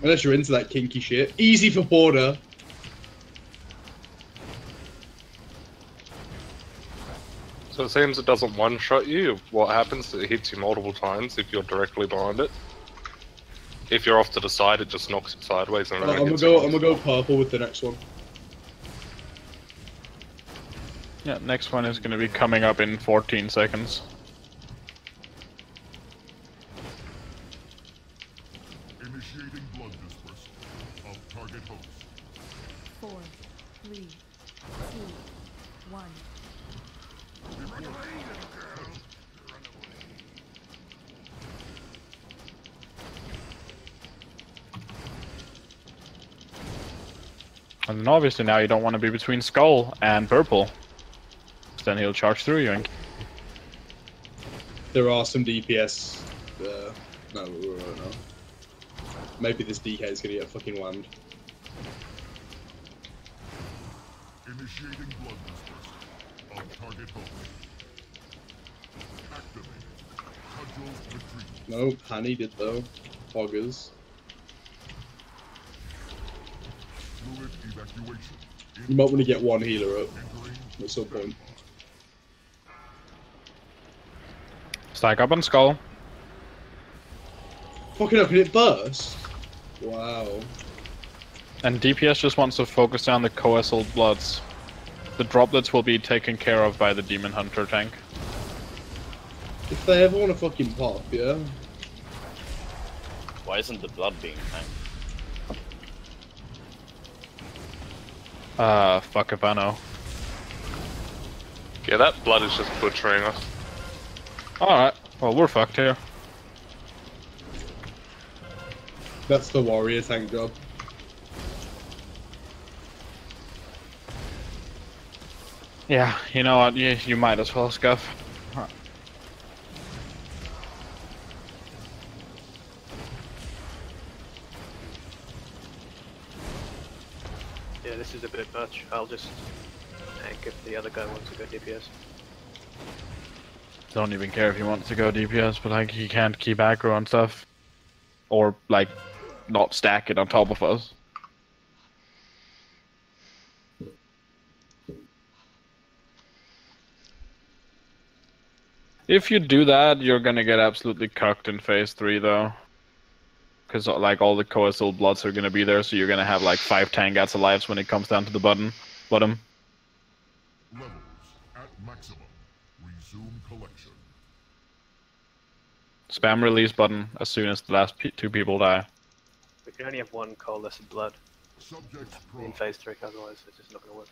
Unless you're into that kinky shit. Easy for border. So it seems it doesn't one-shot you. What happens is it hits you multiple times if you're directly behind it. If you're off to the side, it just knocks you sideways and I'm gonna go purple with the next one. Yeah, next one is gonna be coming up in 14 seconds. Initiating blood dispersal of target host. 4, 3, 2, 1. And then obviously now you don't want to be between Skull and Purple. Then he'll charge through you and... There are some DPS. No. Maybe this DK is gonna get fucking whammed. Initiating blood dispersal of target host. Activated. Cudgel retreat. No, Hanny did though. Hoggers. Fluid evacuation. You might want to get one healer up at some point. Stack up on Skull. Fucking up, and it burst? Wow. And DPS just wants to focus down the coastal bloods. The droplets will be taken care of by the Demon Hunter tank. If they ever want to fucking pop, yeah. Why isn't the blood being tanked? Fuck if I know. Yeah, that blood is just butchering us. Alright, well we're fucked here. That's the warrior tank job. Yeah, you know what, you might as well, Scuff. Yeah, this is a bit much. I'll just tank if the other guy wants to go DPS. Don't even care if he wants to go DPS, but like he can't keep aggro on stuff. Or like not stack it on top of us. If you do that, you're gonna get absolutely cucked in phase 3 though. Because like all the coastal bloods are gonna be there, so you're gonna have like 5 Tangats alive when it comes down to the bottom. Levels at maximum. Resume collection. Spam release button as soon as the last 2 people die. We can only have one coalescent blood Subject in phase 3, otherwise it's just not going to work.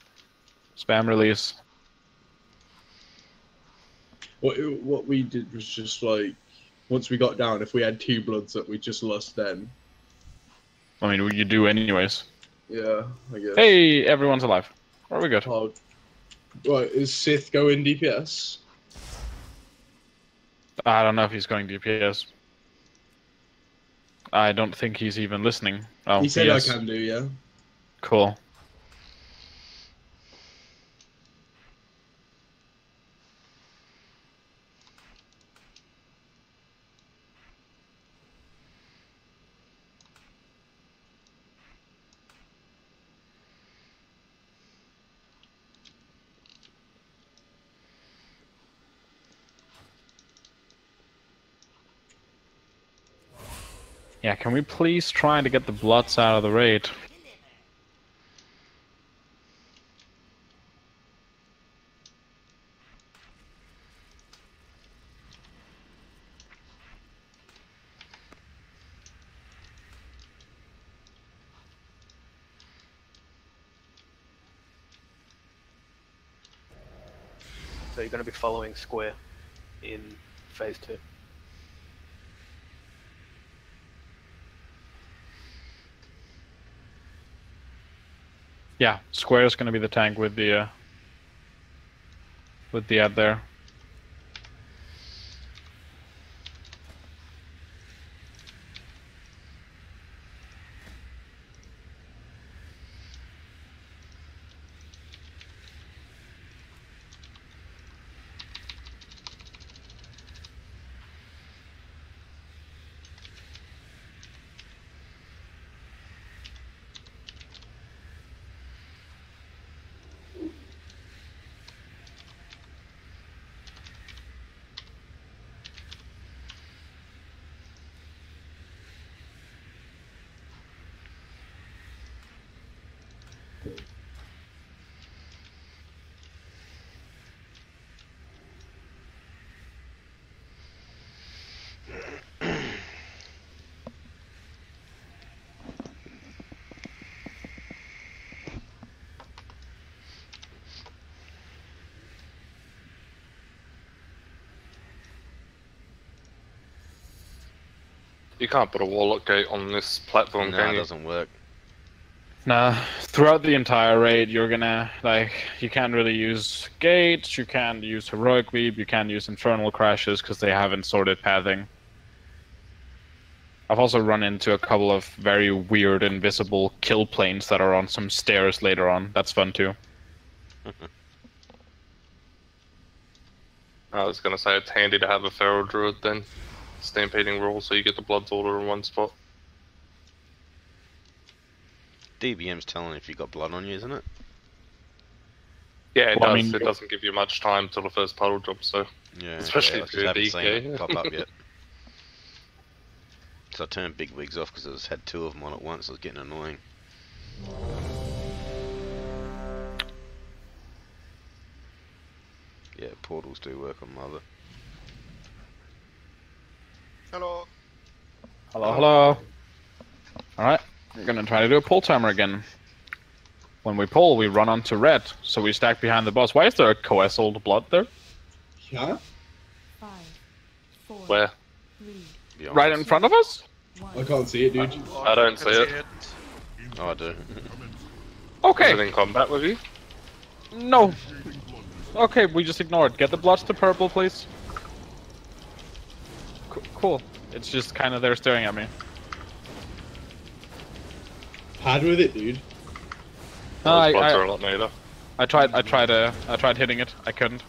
Spam release. What we did was just like, once we got down, if we had 2 bloods that we just lost then. I mean, you do anyways. Yeah, I guess. Hey, everyone's alive. Are we good? Oh, right, is Sith going DPS? I don't know if he's going DPS. I don't think he's even listening. Oh, He said is. I can do, yeah. Cool. Yeah, can we please try to get the bloods out of the raid? So you're going to be following Square in phase 2. Yeah, square is gonna be the tank with the ad there. You can't put a warlock gate on this platform, No, can it you? doesn't work. Nah, throughout the entire raid, you're gonna, like, you can't really use gates, you can't use heroic weep, you can't use infernal crashes because they haven't sorted pathing. I've also run into a couple of very weird invisible kill planes that are on some stairs later on. That's fun too. I was gonna say it's handy to have a feral druid then. Stampeding rule so you get the Blood's Order in one spot. DBM's telling if you got blood on you, isn't it? Yeah, it Well, I does. mean, It doesn't give you much time till the first puddle drop, so... Yeah, Especially I if just you're a haven't seen it DK. pop up yet. So I turned big wigs off because I had 2 of them on at once. It was getting annoying. Yeah, portals do work on Mother. Hello. Hello, hello. Alright, we're gonna try to do a pull timer again. When we pull, we run onto red, so we stack behind the boss. Why is there a coalesced blood there? Yeah? 5, 4, Where? 3, Right in front of us? I can't see it, dude. I don't see it. Oh, I do. Okay. Is it in combat with you? No. Okay, we just ignore it. Get the bloods to purple, please. Cool. It's just kind of there staring at me. Pad with it, dude. Those bloods are a lot neater. I tried hitting it. I couldn't.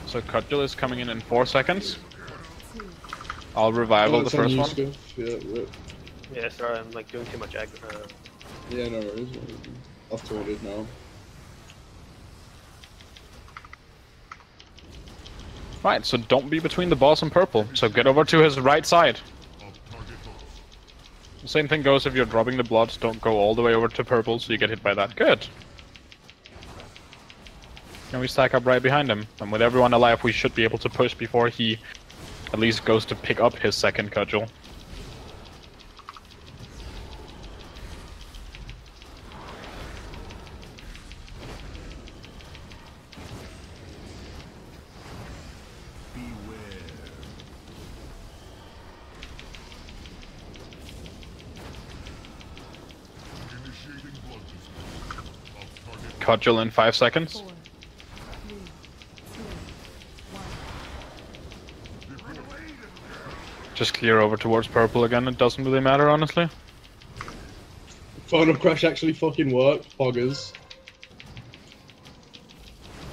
So Cudgel is coming in 4 seconds. I'll revival the first one. Yeah, rip. Yeah, sorry, I'm like doing too much aggro. Yeah, no worries. I've sorted now. Right, so don't be between the boss and purple. So get over to his right side. The same thing goes if you're dropping the bloods. Don't go all the way over to purple so you get hit by that. Good. And we stack up right behind him. And with everyone alive, we should be able to push before he at least goes to pick up his second cudgel. Cudgel in 5 seconds. 4, 3, 2, 1. Just clear over towards purple again. It doesn't really matter, honestly. Final crash actually fucking worked. Poggers.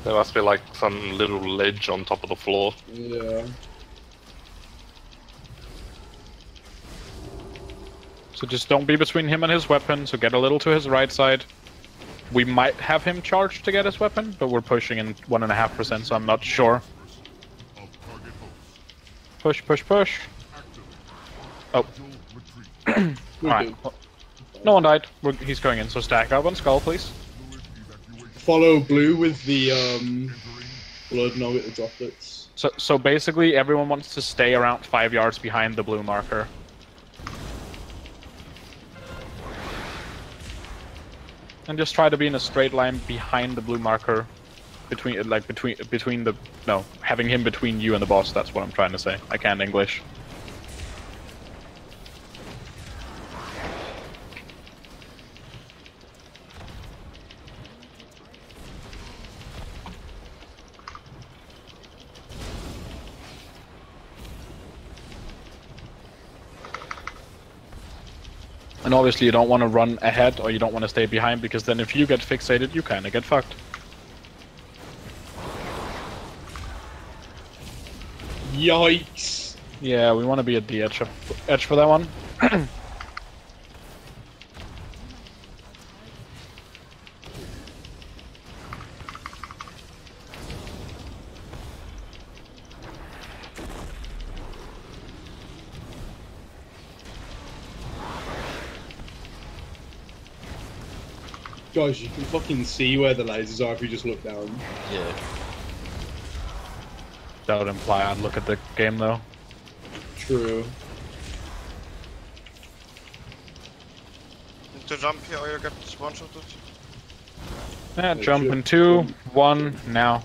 There must be like some little ledge on top of the floor. Yeah. So just don't be between him and his weapon, so get a little to his right side. We might have him charged to get his weapon, but we're pushing in 1.5%, so I'm not sure. Push, push, push. Oh. Alright. No one died. He's going in, so stack up on Skull, please. Follow blue with the blood now with the droplets. So basically, everyone wants to stay around 5 yards behind the blue marker. And just try to be in a straight line behind the blue marker. Between the... No, having him between you and the boss, that's what I'm trying to say. I can't English. And obviously you don't want to run ahead or you don't want to stay behind, because then if you get fixated, you kinda get fucked. Yikes! Yeah, we want to be at the edge for that one. Guys, you can fucking see where the lasers are if you just look down. Yeah. That would imply I'd look at the game though. True. To jump here or you get one-shotted? Yeah, jump in 2, 1, now.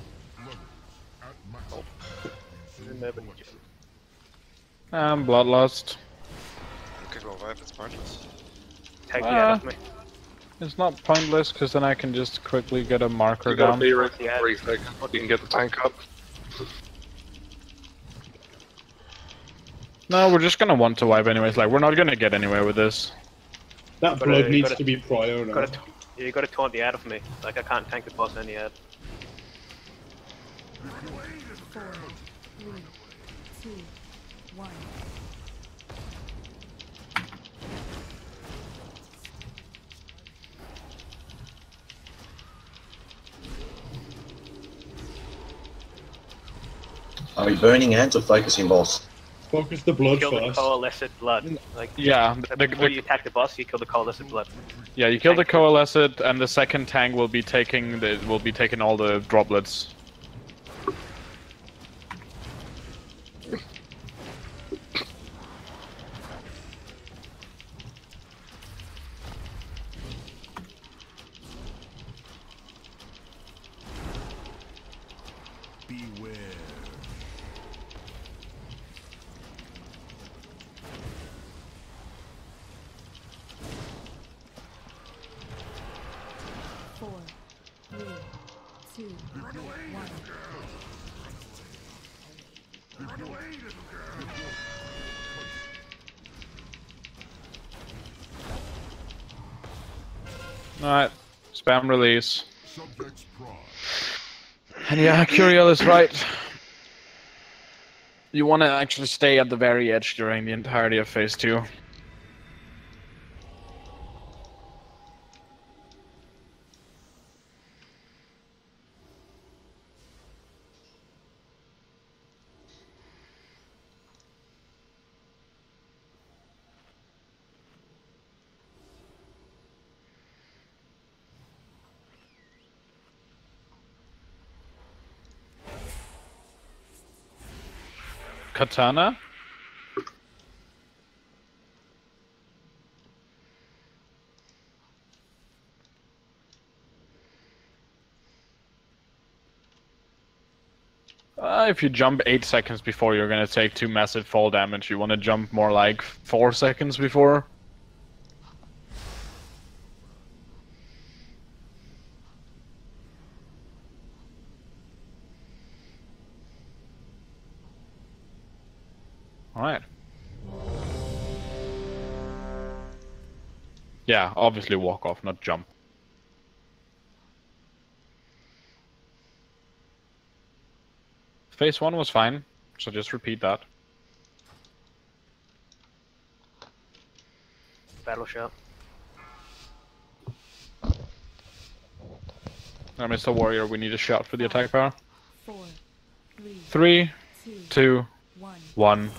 Bloodlust. Okay, go wipe, it's pointless. Take the out of me. It's not pointless, because then I can just quickly get a marker You down. gotta be ready for 3 seconds. You can get the tank up. No, we're just gonna want to wipe anyways. Like, we're not gonna get anywhere with this. That blood needs to be prio now. You gotta taunt the ad of me. Like, I can't tank the boss in the ad. 4, 3, 2, 1. Are we burning ads or focusing boss? Focus the blood Kill the first. coalesced blood. Like, Yeah, before you attack the boss, you kill the coalesced blood. Yeah, you kill the coalesced, and the second tank will be taking all the droplets. Beware. Four, 3, 2, 1. Alright, spam release. And yeah, Curiel is right. You want to actually stay at the very edge during the entirety of phase 2. Katana? If you jump 8 seconds before, you're gonna take 2 massive fall damage. You wanna jump more like 4 seconds before. Alright. Yeah, obviously walk off, not jump. Phase 1 was fine, so just repeat that. Battle shot. Now, Mr. Warrior, we need a shot for the attack power. 4, 3, 2, 1.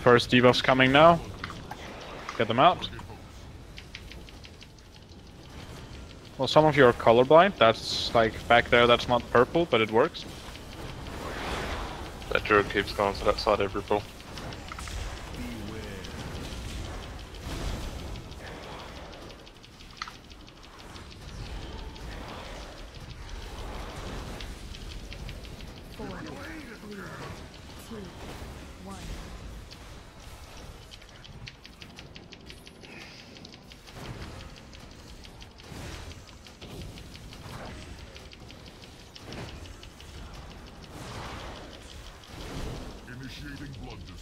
First debuffs coming now. Get them out. Well, some of you are colorblind. That's like back there, that's not purple, but it works. That druid keeps going to that side every pull.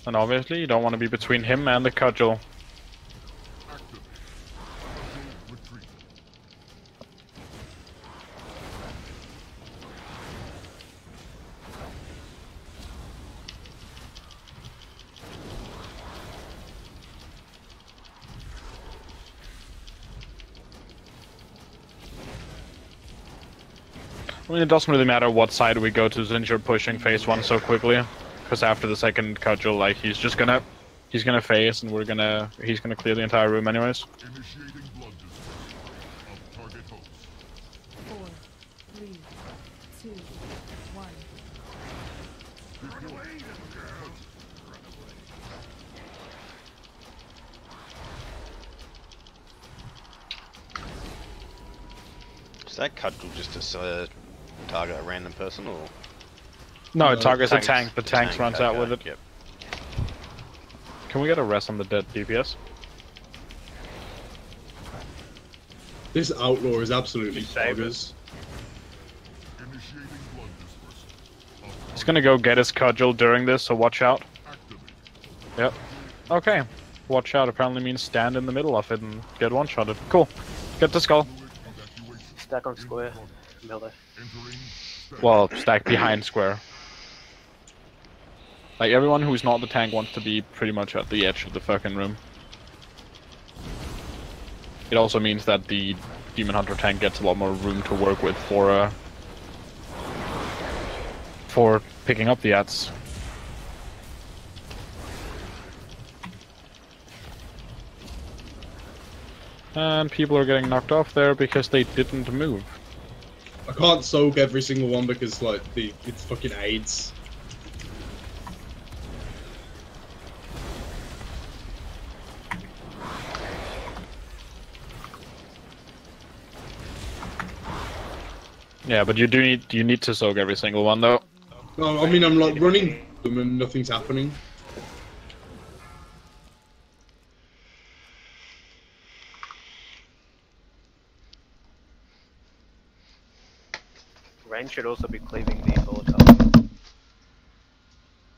And obviously you don't want to be between him and the cudgel. I mean, it doesn't really matter what side we go to since you're pushing phase 1 so quickly. Because after the second cudgel, like, he's gonna phase and he's gonna clear the entire room anyways. Initiating blood dispersion of target host. 4, 3, 2, 1. Run away, little girl. Run away. Is that cudgel just to target a random person, or? No, it targets a tanks. tank. The tank runs out okay, with it. Yep. Can we get a rest on the dead DPS? This outlaw is absolutely boggers. Initiating blood dispersion. He's gonna go get his cudgel during this, so watch out. Yep. Okay. Watch out apparently means stand in the middle of it and get one-shotted. Cool. Get the skull. Stack on square. Melee. Well, stack behind square. Like, everyone who's not the tank wants to be pretty much at the edge of the fucking room. It also means that the Demon Hunter tank gets a lot more room to work with for picking up the ads. And people are getting knocked off there because they didn't move. I can't soak every single one because like it's fucking AIDS. Yeah, but you need to soak every single one though. No, I mean I'm like running them and nothing's happening. Range should also be cleaving the volatile.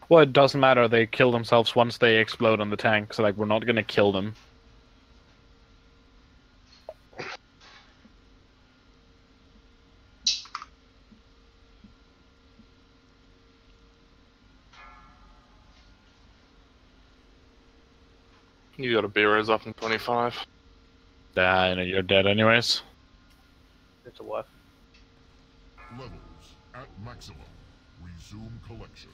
Well, it doesn't matter. They kill themselves once they explode on the tank, so like we're not gonna kill them. You got a B-res up in 25. Yeah, I know you're dead anyways. It's a wife. Levels at maximum. Resume collection.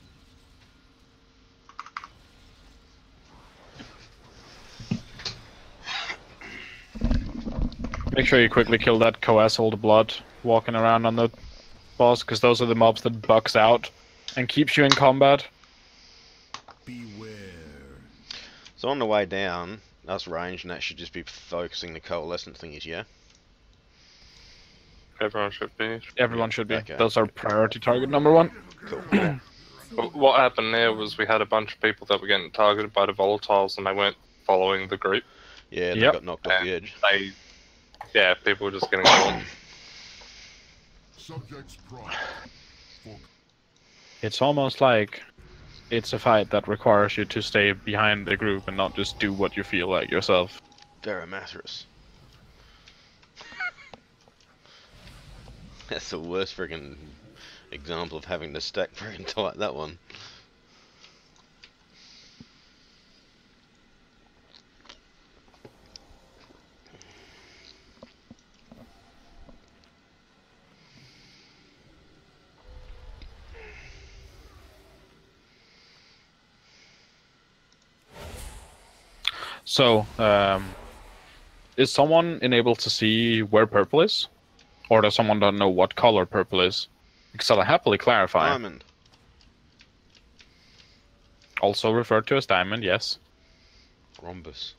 Make sure you quickly kill that coas all the blood walking around on the boss, because those are the mobs that bucks out and keeps you in combat. Beware. So on the way down, us range, and that should just be focusing the coalescent thingies, yeah? Everyone should be. Everyone should be. Okay. Those are priority target number 1. Cool. What happened there was we had a bunch of people that were getting targeted by the volatiles and they weren't following the group. Yeah, they Yep. got knocked off the edge. Yeah, people were just getting caught. Subjects prime. It's almost like it's a fight that requires you to stay behind the group and not just do what you feel like yourself. Barthilas. That's the worst friggin' example of having to stack friggin' tight, that one. So, is someone enabled to see where purple is? Or does someone not know what color purple is? Because I'll happily clarify. Diamond. Also referred to as diamond, yes. Rhombus.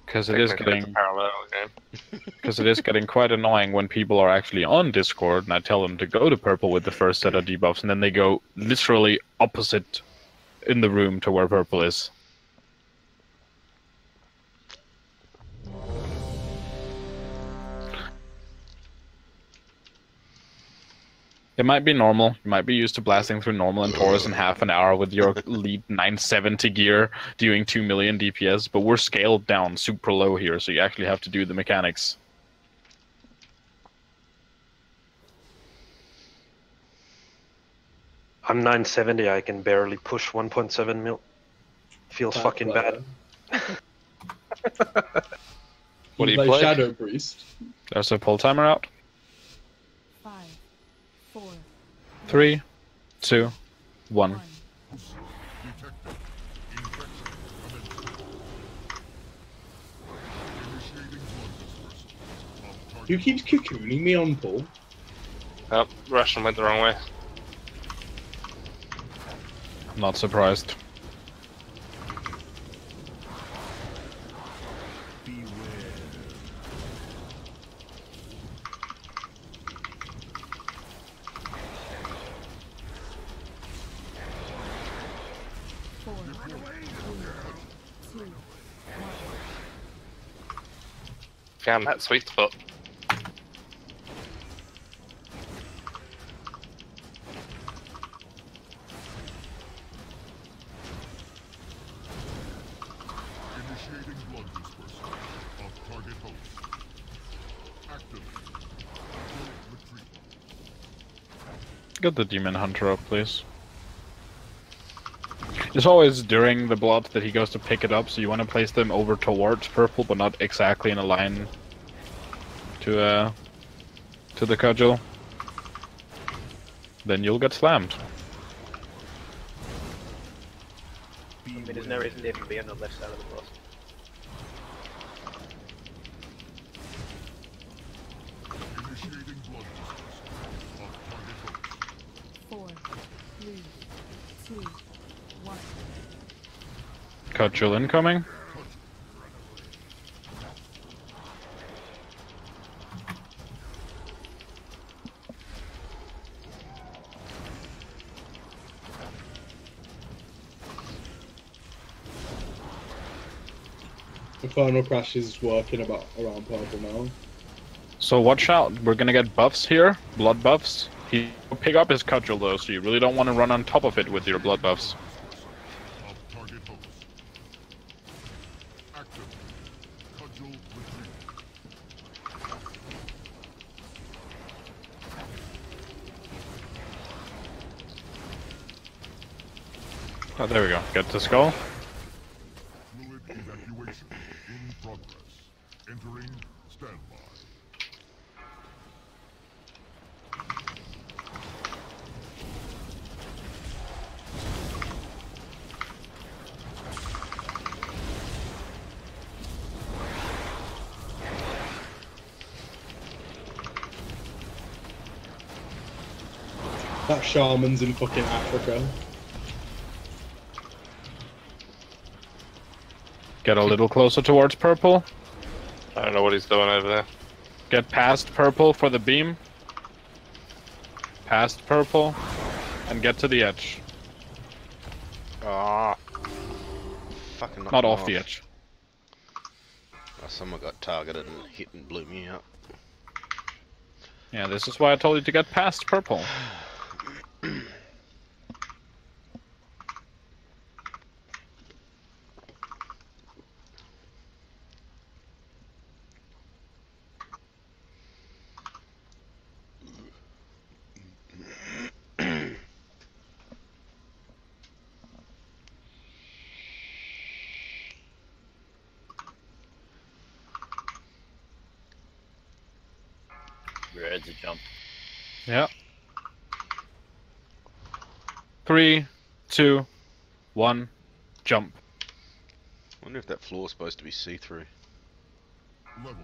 Because it is Technically, getting it's a parallel game. because it is getting quite annoying when people are actually on Discord and I tell them to go to purple with the first set of debuffs and then they go literally opposite in the room to where purple is. It might be normal. You might be used to blasting through normal and Taurus in half an hour with your elite 970 gear doing 2 million DPS, but we're scaled down super low here, so you actually have to do the mechanics. I'm 970, I can barely push 1.7 mil. Feels Bad fucking player. bad. What do you play? play? Shadow Priest. There's a pull timer out. 5, 4, 3, 2, 1. Who keeps cocooning me on Paul? Oh, Russian went the wrong way. I'm not surprised. Found that sweet spot. Initiating blood dispersal of target host. Activate. Retreat. Get the Demon Hunter up, please. It's always during the blood that he goes to pick it up, so you want to place them over towards purple, but not exactly in a line to the cudgel. Then you'll get slammed. I mean, there's no reason to even be on the left side of the boss. Initiating blood dispersal of target host. 4, 3, 2, 1. Cudgel incoming. The final crash is working around purple now. So watch out, we're gonna get buffs here, blood buffs. He will pick up his cudgel though, so you really don't want to run on top of it with your blood buffs. Of target host. Activate. Cudgel retreat. Oh, there we go. Get the skull. Fluid evacuation in progress. Entering standby. That shaman's in fucking Africa. Get a little closer towards purple. I don't know what he's doing over there. Get past purple for the beam. Past purple. And get to the edge. Ah. Fucking knocked Not me off the edge. Oh, someone got targeted and hit and blew me up. Yeah, this is why I told you to get past purple. Ready to jump. Yeah. 3, 2, 1, jump. I wonder if that floor is supposed to be see-through. Levels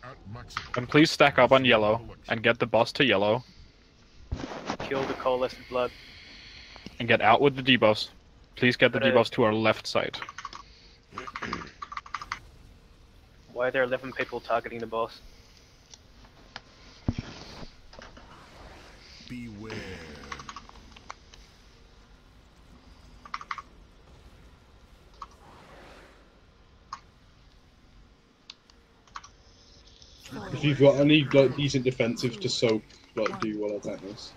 at maximum. And please stack up on yellow and get the boss to yellow. Kill the coalescent blood. And get out with the debuffs. Please get the debuffs to our left side. Why are there 11 people targeting the boss? Beware. If you've got any like decent defensive to soak, like do well at tennis.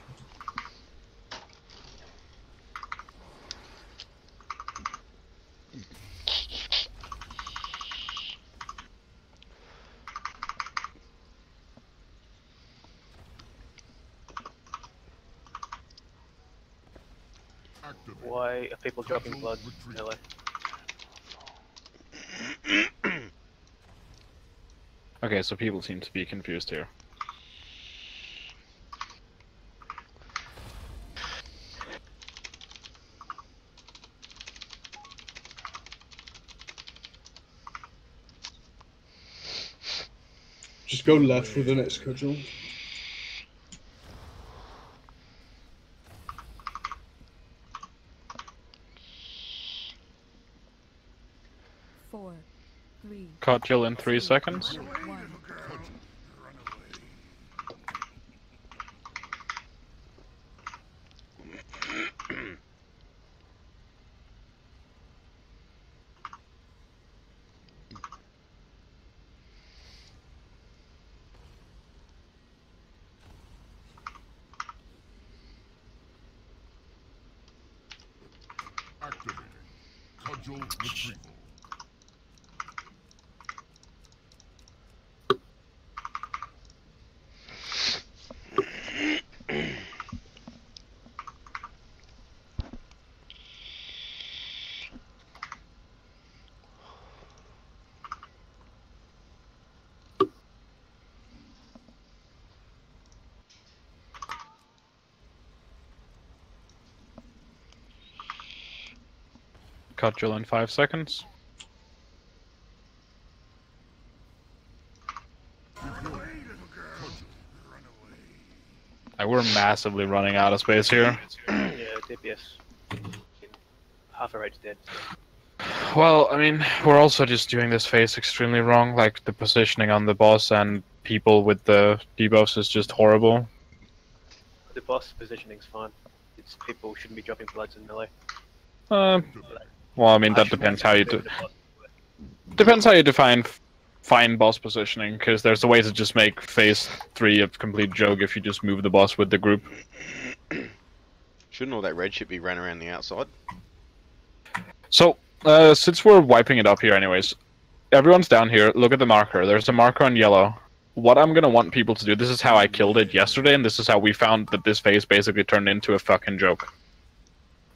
Why are people dropping blood melee? Okay, so people seem to be confused here. Just go left for the next cudgel. Four, three, Cudgel in 3 seconds. 1. Activating. Cudgel retrieval. Cudgel in 5 seconds. We're massively running out of space here. Yeah, DPS. Half a rate's dead. Well, I mean, we're also just doing this phase extremely wrong. Like, the positioning on the boss and people with the debuffs is just horrible. The boss positioning's fine. It's people shouldn't be dropping bloods in melee. Well, I mean, that depends how you depends how you define fine boss positioning, because there's a way to just make phase 3 a complete joke if you just move the boss with the group. Shouldn't all that red shit be ran around the outside? So, since we're wiping it up here anyways, everyone's down here, look at the marker. There's a marker on yellow. What I'm gonna want people to do, this is how I killed it yesterday, and this is how we found that this phase basically turned into a fucking joke.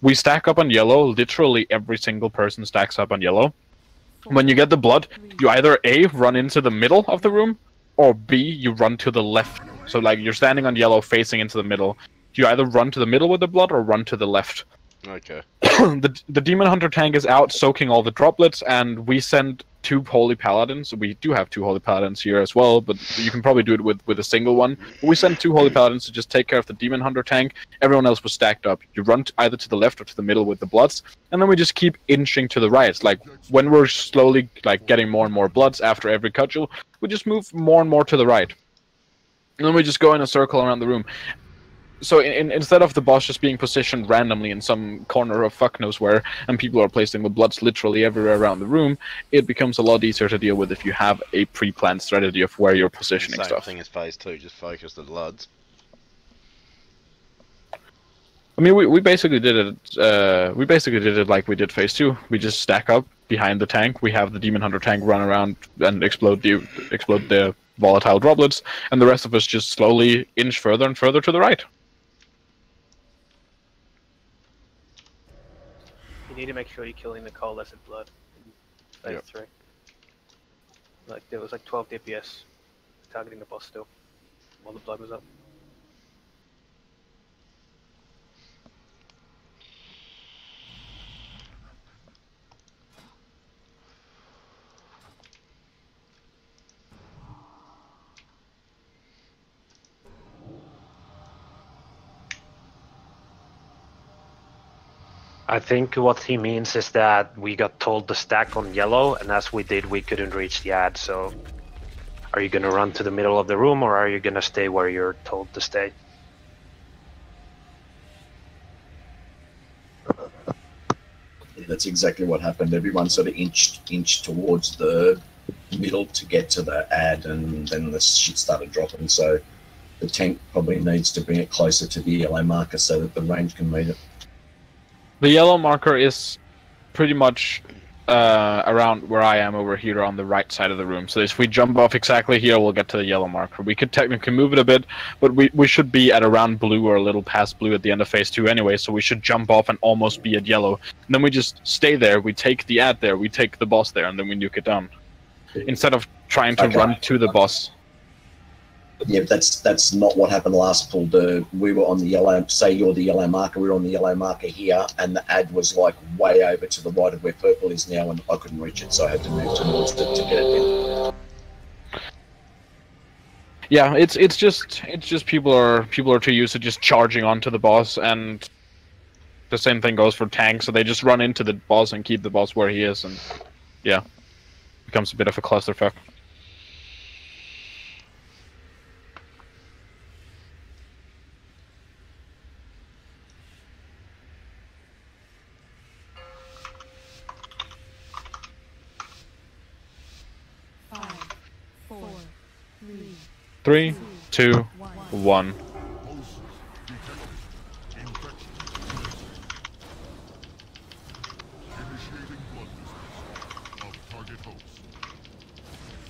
We stack up on yellow, literally every single person stacks up on yellow. When you get the blood, you either A, run into the middle of the room, or B, you run to the left. So like, you're standing on yellow facing into the middle. You either run to the middle with the blood, or run to the left. Okay. The Demon Hunter tank is out soaking all the droplets, and we send 2 Holy Paladins. We do have 2 Holy Paladins here as well, but you can probably do it with a single one. But we send 2 Holy Paladins to just take care of the Demon Hunter tank. Everyone else was stacked up. You run either to the left or to the middle with the bloods, and then we just keep inching to the right. Like, when we're slowly like getting more and more bloods after every cudgel, we just move more and more to the right. And then we just go in a circle around the room. So instead of the boss just being positioned randomly in some corner of fuck knows where, and people are placing the bloods literally everywhere around the room, it becomes a lot easier to deal with if you have a pre-planned strategy of where you're positioning Same stuff. thing as phase 2, just focus the bloods. I mean, we basically did it. We basically did it like we did phase 2. We just stack up behind the tank. We have the Demon Hunter tank run around and explode the volatile droplets, and the rest of us just slowly inch further and further to the right. You need to make sure you're killing the coalescent blood in phase 3. Like, there was like 12 DPS targeting the boss still, while the blood was up. I think what he means is that we got told to stack on yellow, and as we did, we couldn't reach the ad. So, are you gonna run to the middle of the room, or are you gonna stay where you're told to stay? Yeah, that's exactly what happened. Everyone sort of inched towards the middle to get to the ad, and then the shit started dropping. So the tank probably needs to bring it closer to the yellow marker so that the range can meet it. The yellow marker is pretty much around where I am over here on the right side of the room. So if we jump off exactly here, we'll get to the yellow marker. We could technically move it a bit, but we should be at around blue or a little past blue at the end of phase 2 anyway, so we should jump off and almost be at yellow. And then we just stay there, we take the ad there, we take the boss there, and then we nuke it down. Instead of trying to run to the boss. Yeah, but that's not what happened last pull. We were on the yellow, say you're the yellow marker, we were on the yellow marker here, and the ad was like way over to the right of where purple is now, and I couldn't reach it, so I had to move towards it to get it in. Yeah, it's just people are too used to just charging onto the boss, and the same thing goes for tanks, so they just run into the boss and keep the boss where he is, and yeah, becomes a bit of a clusterfuck. Three, two, one.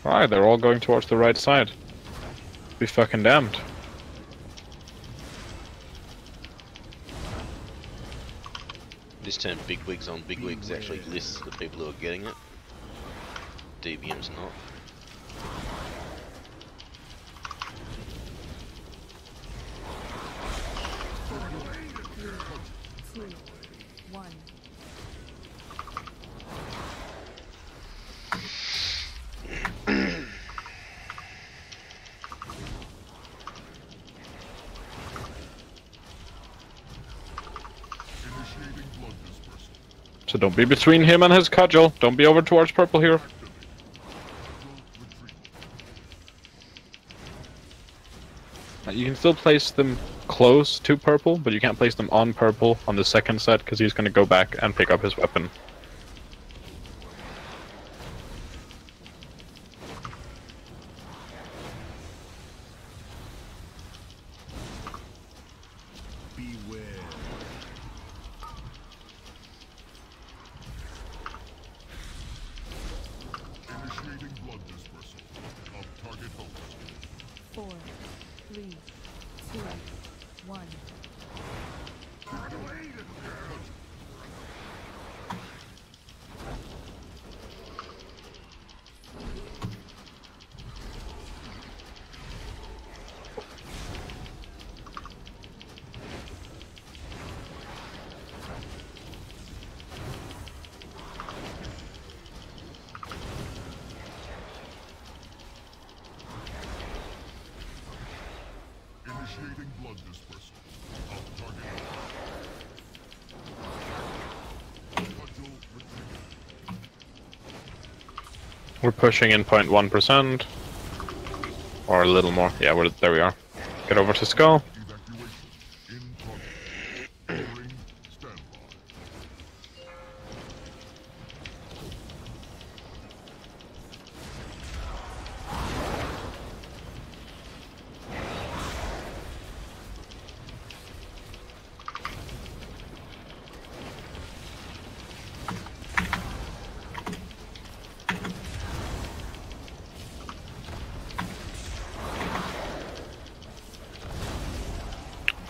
Alright, they're all going towards the right side. Be fucking damned. This term bigwigs on bigwigs actually lists the people who are getting it. DBM's not. So don't be between him and his cudgel. Don't be over towards purple here. You can still place them close to purple, but you can't place them on purple on the second set because he's going to go back and pick up his weapon. We're pushing in 0.1%. Or a little more. Yeah, there we are. Get over to Skull.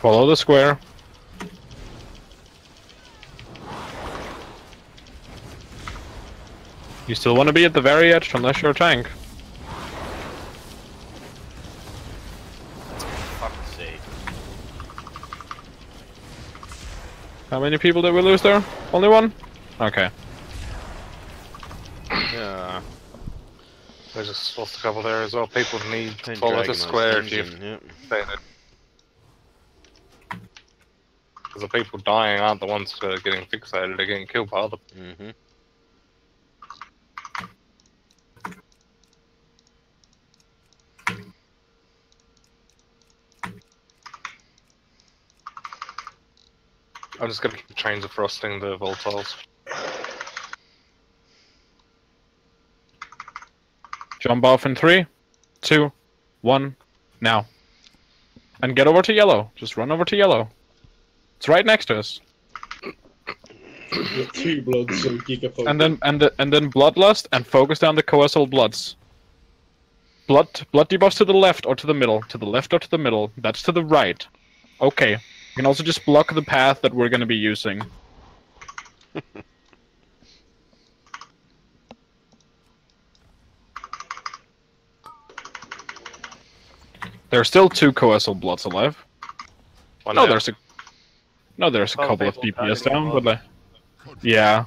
Follow the square. You still want to be at the very edge unless you're a tank. Fuck's sake. How many people did we lose there? Only one? Okay. Yeah. I just lost a couple there as well. People need to follow the square if you stay in it. Because the people dying aren't the ones who are getting fixated, they're getting killed by other people. I'm just gonna keep chains of frosting the volatiles. Jump off in 3, 2, 1, now. And get over to yellow. Just run over to yellow. It's right next to us. We've got 2 bloods, so Gigafocus. And then Bloodlust and focus down the Coastal Bloods. Blood debuffs to the left or to the middle. To the left or to the middle. That's to the right. Okay. You can also just block the path that we're going to be using. There's still 2 Coastal Bloods alive. No, there's a couple of DPS down, but like, yeah.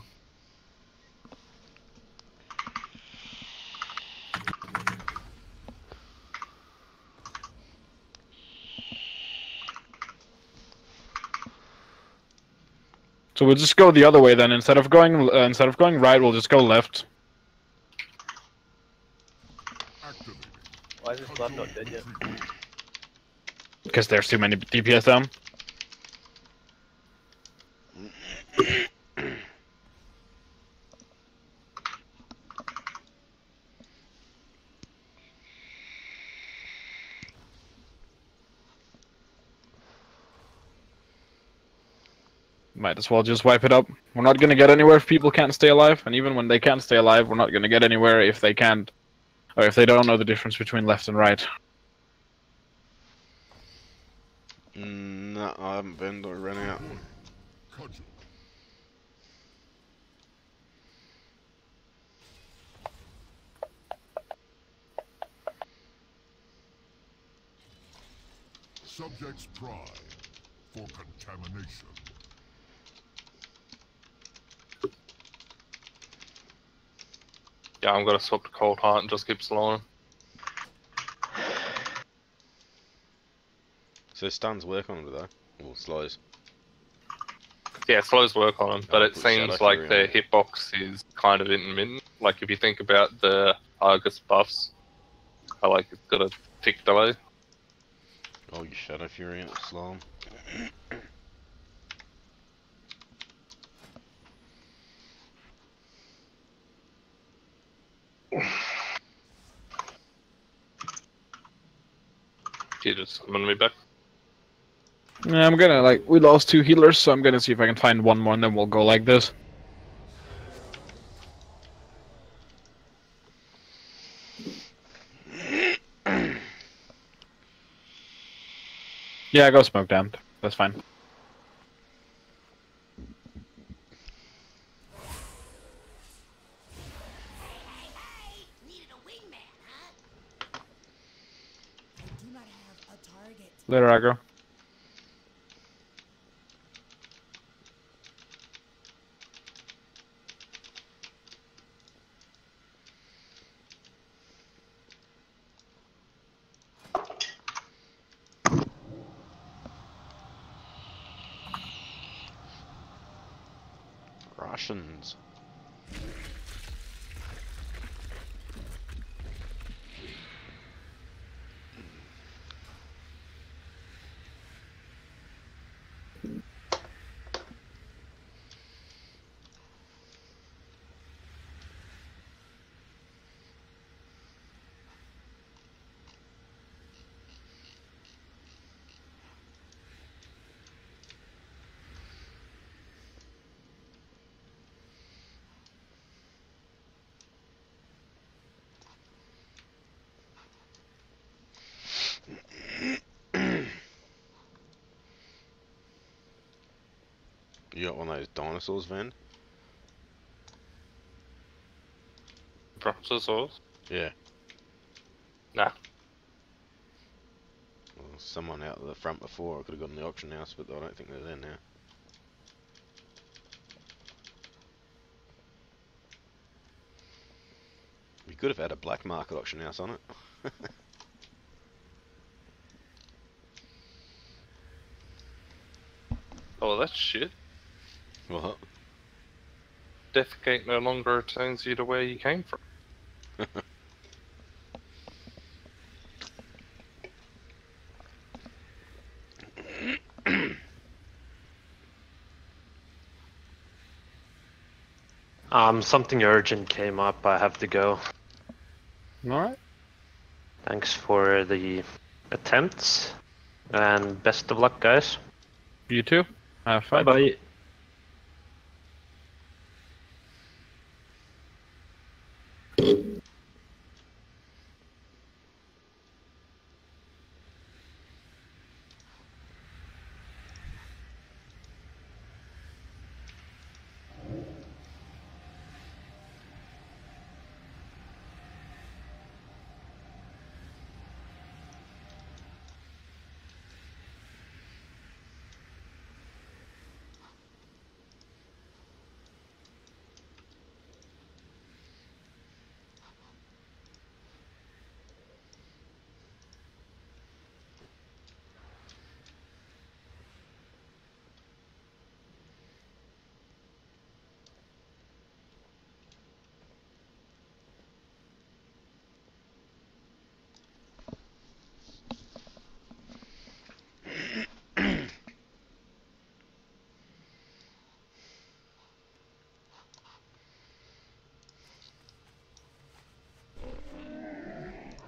So we'll just go the other way then. Instead of going right, we'll just go left. Why is this blood not dead yet? Because there's too many DPS down. Might as well just wipe it up. We're not gonna get anywhere if people can't stay alive, and even when they can't stay alive, we're not gonna get anywhere if they can't, or if they don't know the difference between left and right. No, I haven't been. I ran out. Subject's pride for contamination. Yeah, I'm gonna swap to Cold Heart and just keep slowing. So stuns work on it though, or slows. Yeah, slows work on them, but it seems like their hitbox is kind of intermittent. Like if you think about the Argus buffs, I like it's got a tick delay. Oh, you Shadow Fury and slow 'em. You just summon me back. Yeah, I'm gonna we lost 2 healers, so I'm gonna see if I can find 1 more, and then we'll go like this. Yeah, go smoke down. That's fine. Later, aggro. Russians. You got one of those dinosaurs, Van? Dinosaurs? Yeah. Nah. Well, someone out at the front before I could have gotten the auction house, but I don't think they're there now. We could have had a black market auction house on it. Oh, that's shit. What? Defecate no longer returns you to where you came from. Something urgent came up. I have to go. Alright. Thanks for the attempts, and best of luck, guys. You too. Have fun. Bye bye.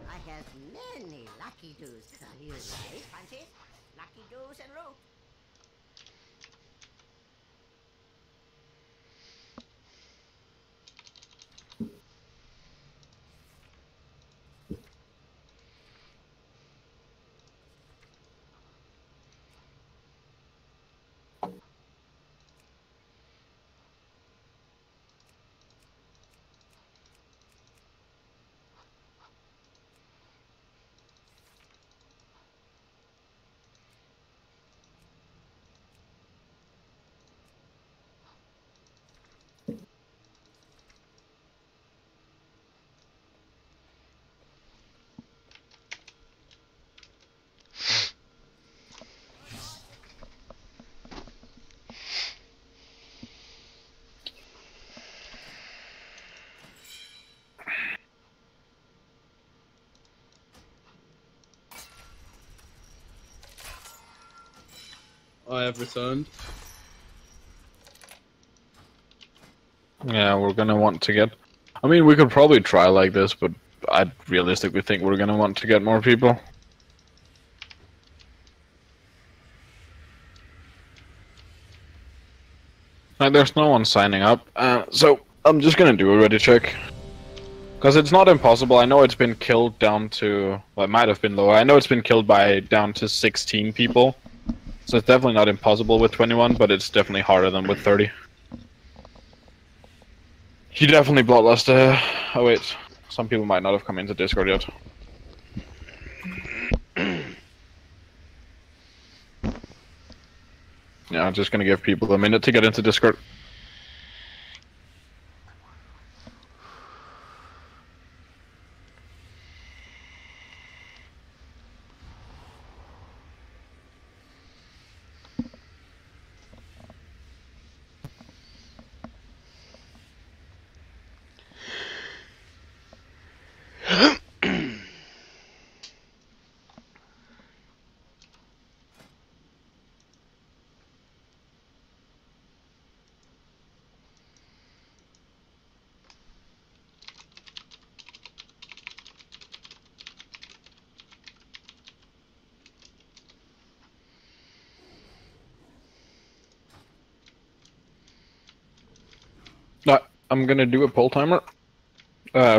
I have many lucky doos. Are you ready, Francis? Lucky doos and root. I have returned. Yeah, we're gonna want to get... I mean, we could probably try like this, but I realistically think we're gonna want to get more people. Like, there's no one signing up, so I'm just gonna do a ready check. Because it's not impossible. I know it's been killed down to... Well, it might have been lower. I know it's been killed by down to 16 people. So it's definitely not impossible with 21, but it's definitely harder than with 30. You definitely bloodlust. Oh wait, some people might not have come into Discord yet. Yeah, I'm just gonna give people a minute to get into Discord. I'm gonna do a poll timer.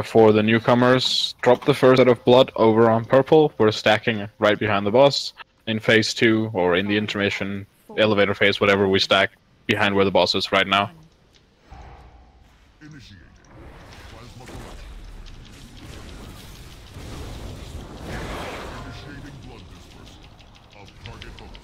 For the newcomers, drop the first set of blood over on purple. We're stacking right behind the boss. In phase 2, or in the intermission, elevator phase, whatever, we stack behind where the boss is right now. Initiating plasma collection. Initiating blood dispersal of target host.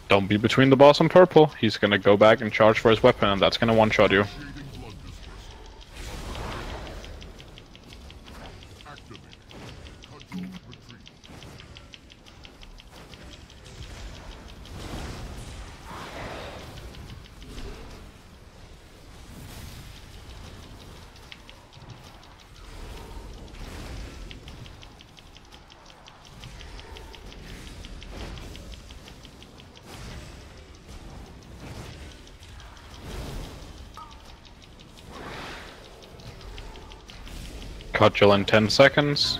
Don't be between the boss and purple. He's gonna go back and charge for his weapon, and that's gonna one-shot you. cudgel in 10 seconds.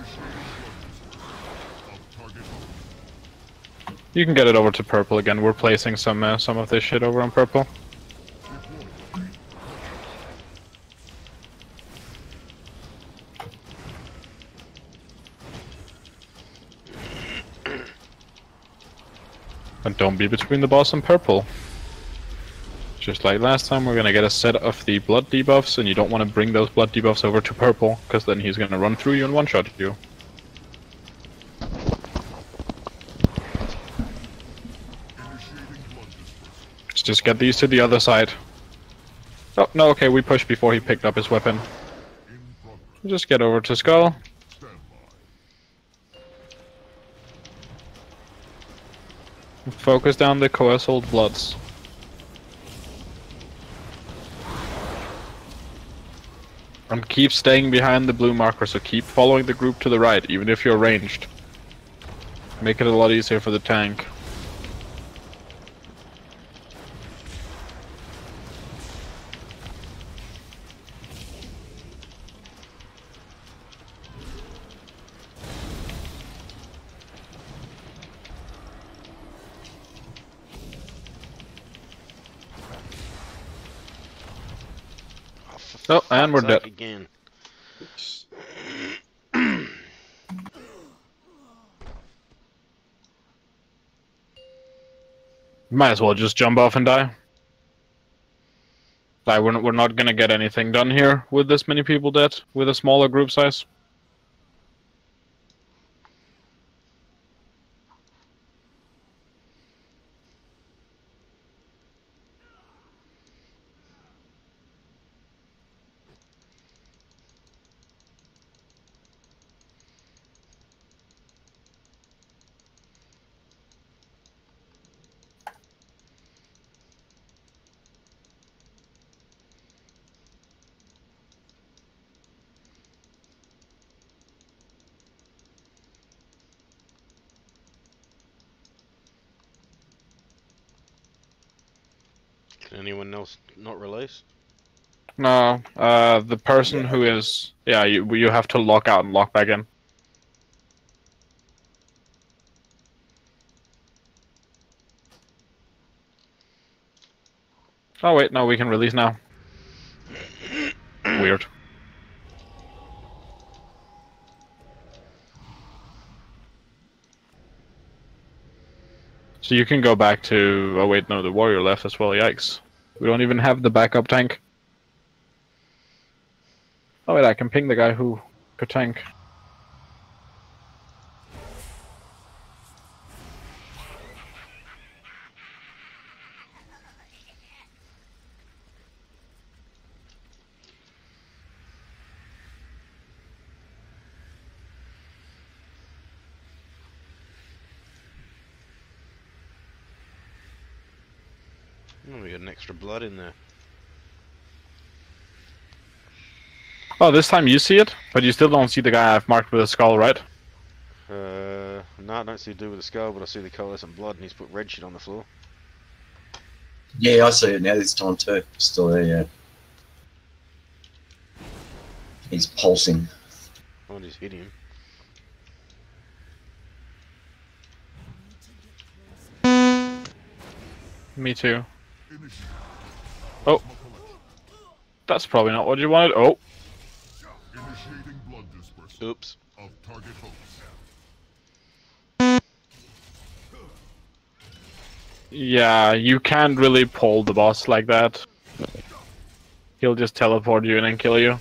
You can get it over to purple again. We're placing some of this shit over on purple. And don't be between the boss and purple. Just like last time, we're gonna get a set of the blood debuffs, and you don't want to bring those blood debuffs over to purple, because then he's gonna run through you and one-shot you. Let's just get these to the other side. Oh, no, okay, we pushed before he picked up his weapon. Just get over to Skull. Focus down the coerced bloods. And keep staying behind the blue marker, so keep following the group to the right, even if you're ranged. Make it a lot easier for the tank. Oh, and we're dead. Again. Might as well just jump off and die. Like, we're not gonna get anything done here with this many people dead, with a smaller group size. Can anyone else not release? No, the person who is... Yeah, you have to lock out and lock back in. Oh wait, no, we can release now. Weird. So you can go back to... Oh wait, no, the warrior left as well, yikes. We don't even have the backup tank. Oh wait, I can ping the guy who could tank. Oh, we got an extra blood in there. Oh, this time you see it, but you still don't see the guy I've marked with a skull, right? No, I don't see a dude with a skull, but I see the coalescent blood, and he's put red shit on the floor. Yeah, I see it now this time too. Still there, yeah. He's pulsing. I just hit him. Me too. Oh. That's probably not what you wanted. Oh. Initiating blood dispersal. Oops. Of target host. Yeah, you can't really pull the boss like that. He'll just teleport you and then kill you.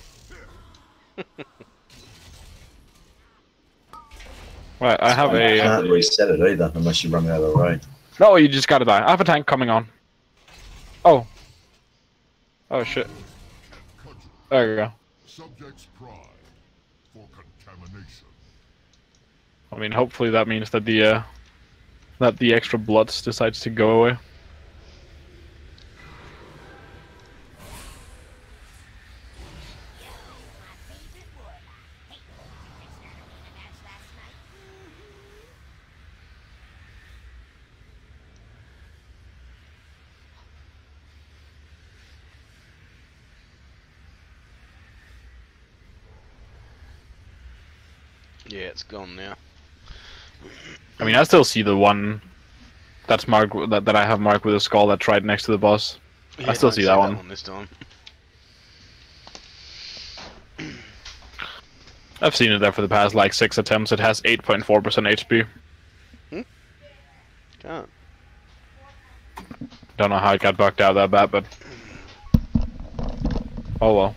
Right, I have a... You can't reset it either, unless you run out of the raid. No, you just gotta die. I have a tank coming on. Oh. Oh shit. There you go. Subject's pride for contamination. I mean, hopefully that means that the extra blood decides to go away. Yeah, it's gone now. I mean, I still see the one that's marked that I have marked with a skull that's right next to the boss. Yeah, I still don't see that one. this time. I've seen it there for the past like 6 attempts. It has 8.4% HP. Can't. Don't know how it got bugged out that bad, but oh well.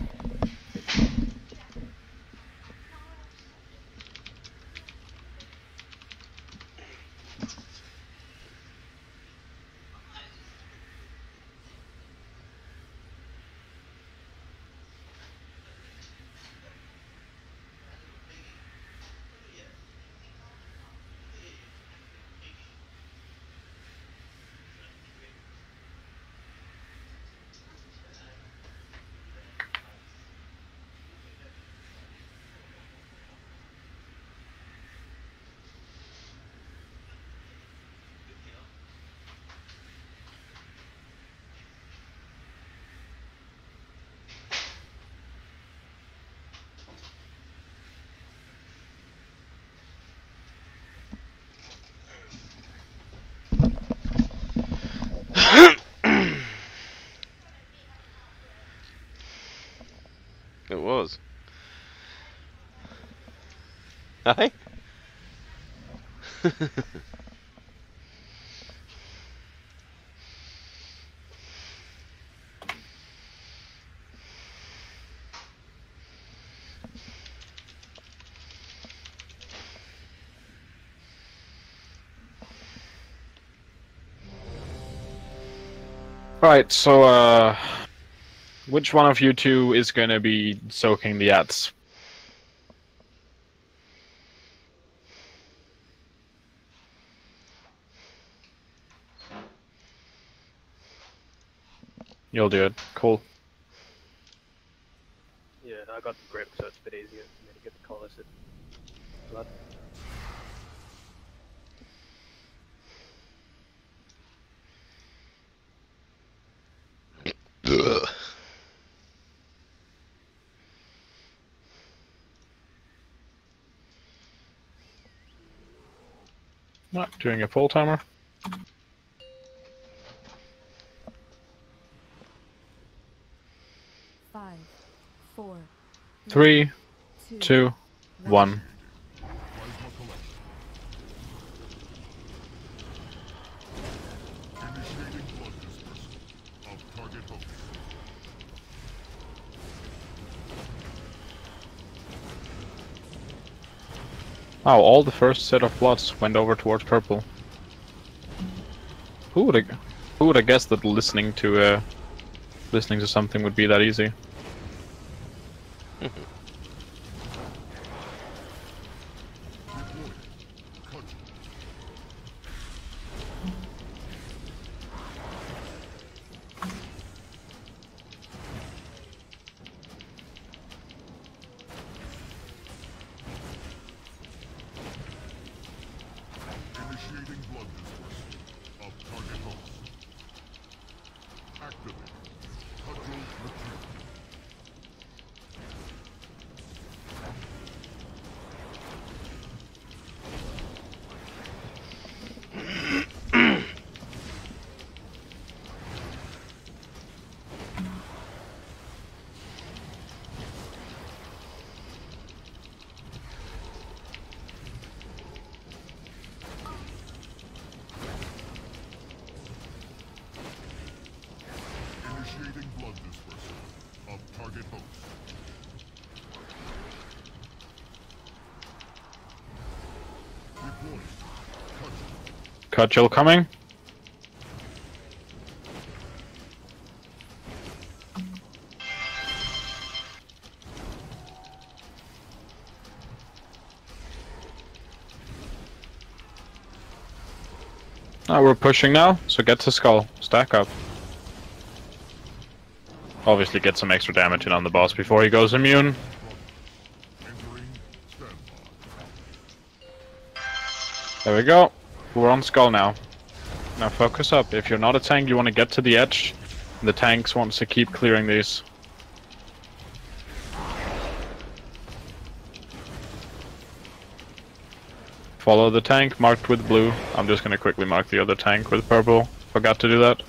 It was. Hey? Right, so which one of you two is gonna be soaking the ads? You'll do it. Cool. Yeah, I got the grip, so it's a bit easier for me to get the collicid blood. Not doing a full timer. 5, 4, 3, 2, 1. Oh, all the first set of bloods went over towards purple. Who would have guessed that listening to something would be that easy? Cudgel coming. We're pushing now, so get to skull. Stack up. Obviously get some extra damage in on the boss before he goes immune. There we go. We're on skull now. Now focus up. If you're not a tank, you want to get to the edge. The tanks wants to keep clearing these. Follow the tank marked with blue. I'm just gonna quickly mark the other tank with purple. Forgot to do that.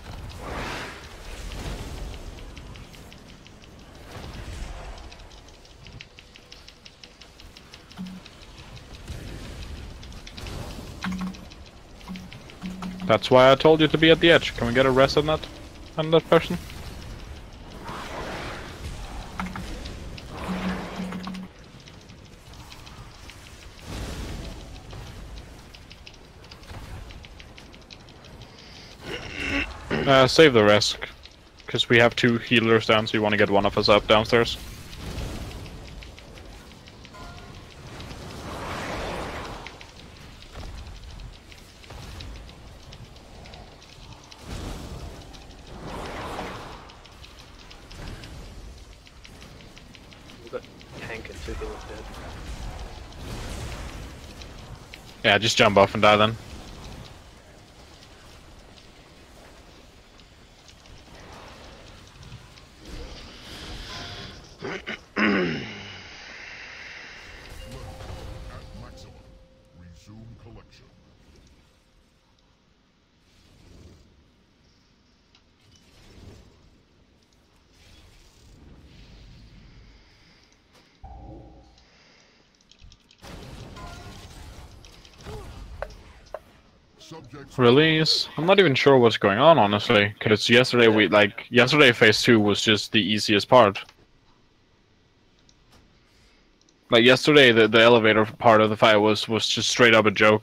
That's why I told you to be at the edge. Can we get a rest on that person? Save the rest, because we have 2 healers down, so you want to get one of us up downstairs. We've got tank and 2 healers dead. Yeah, just jump off and die then. Release. I'm not even sure what's going on, honestly, because yesterday phase 2 was just the easiest part. Like yesterday, the elevator part of the fight was just straight up a joke.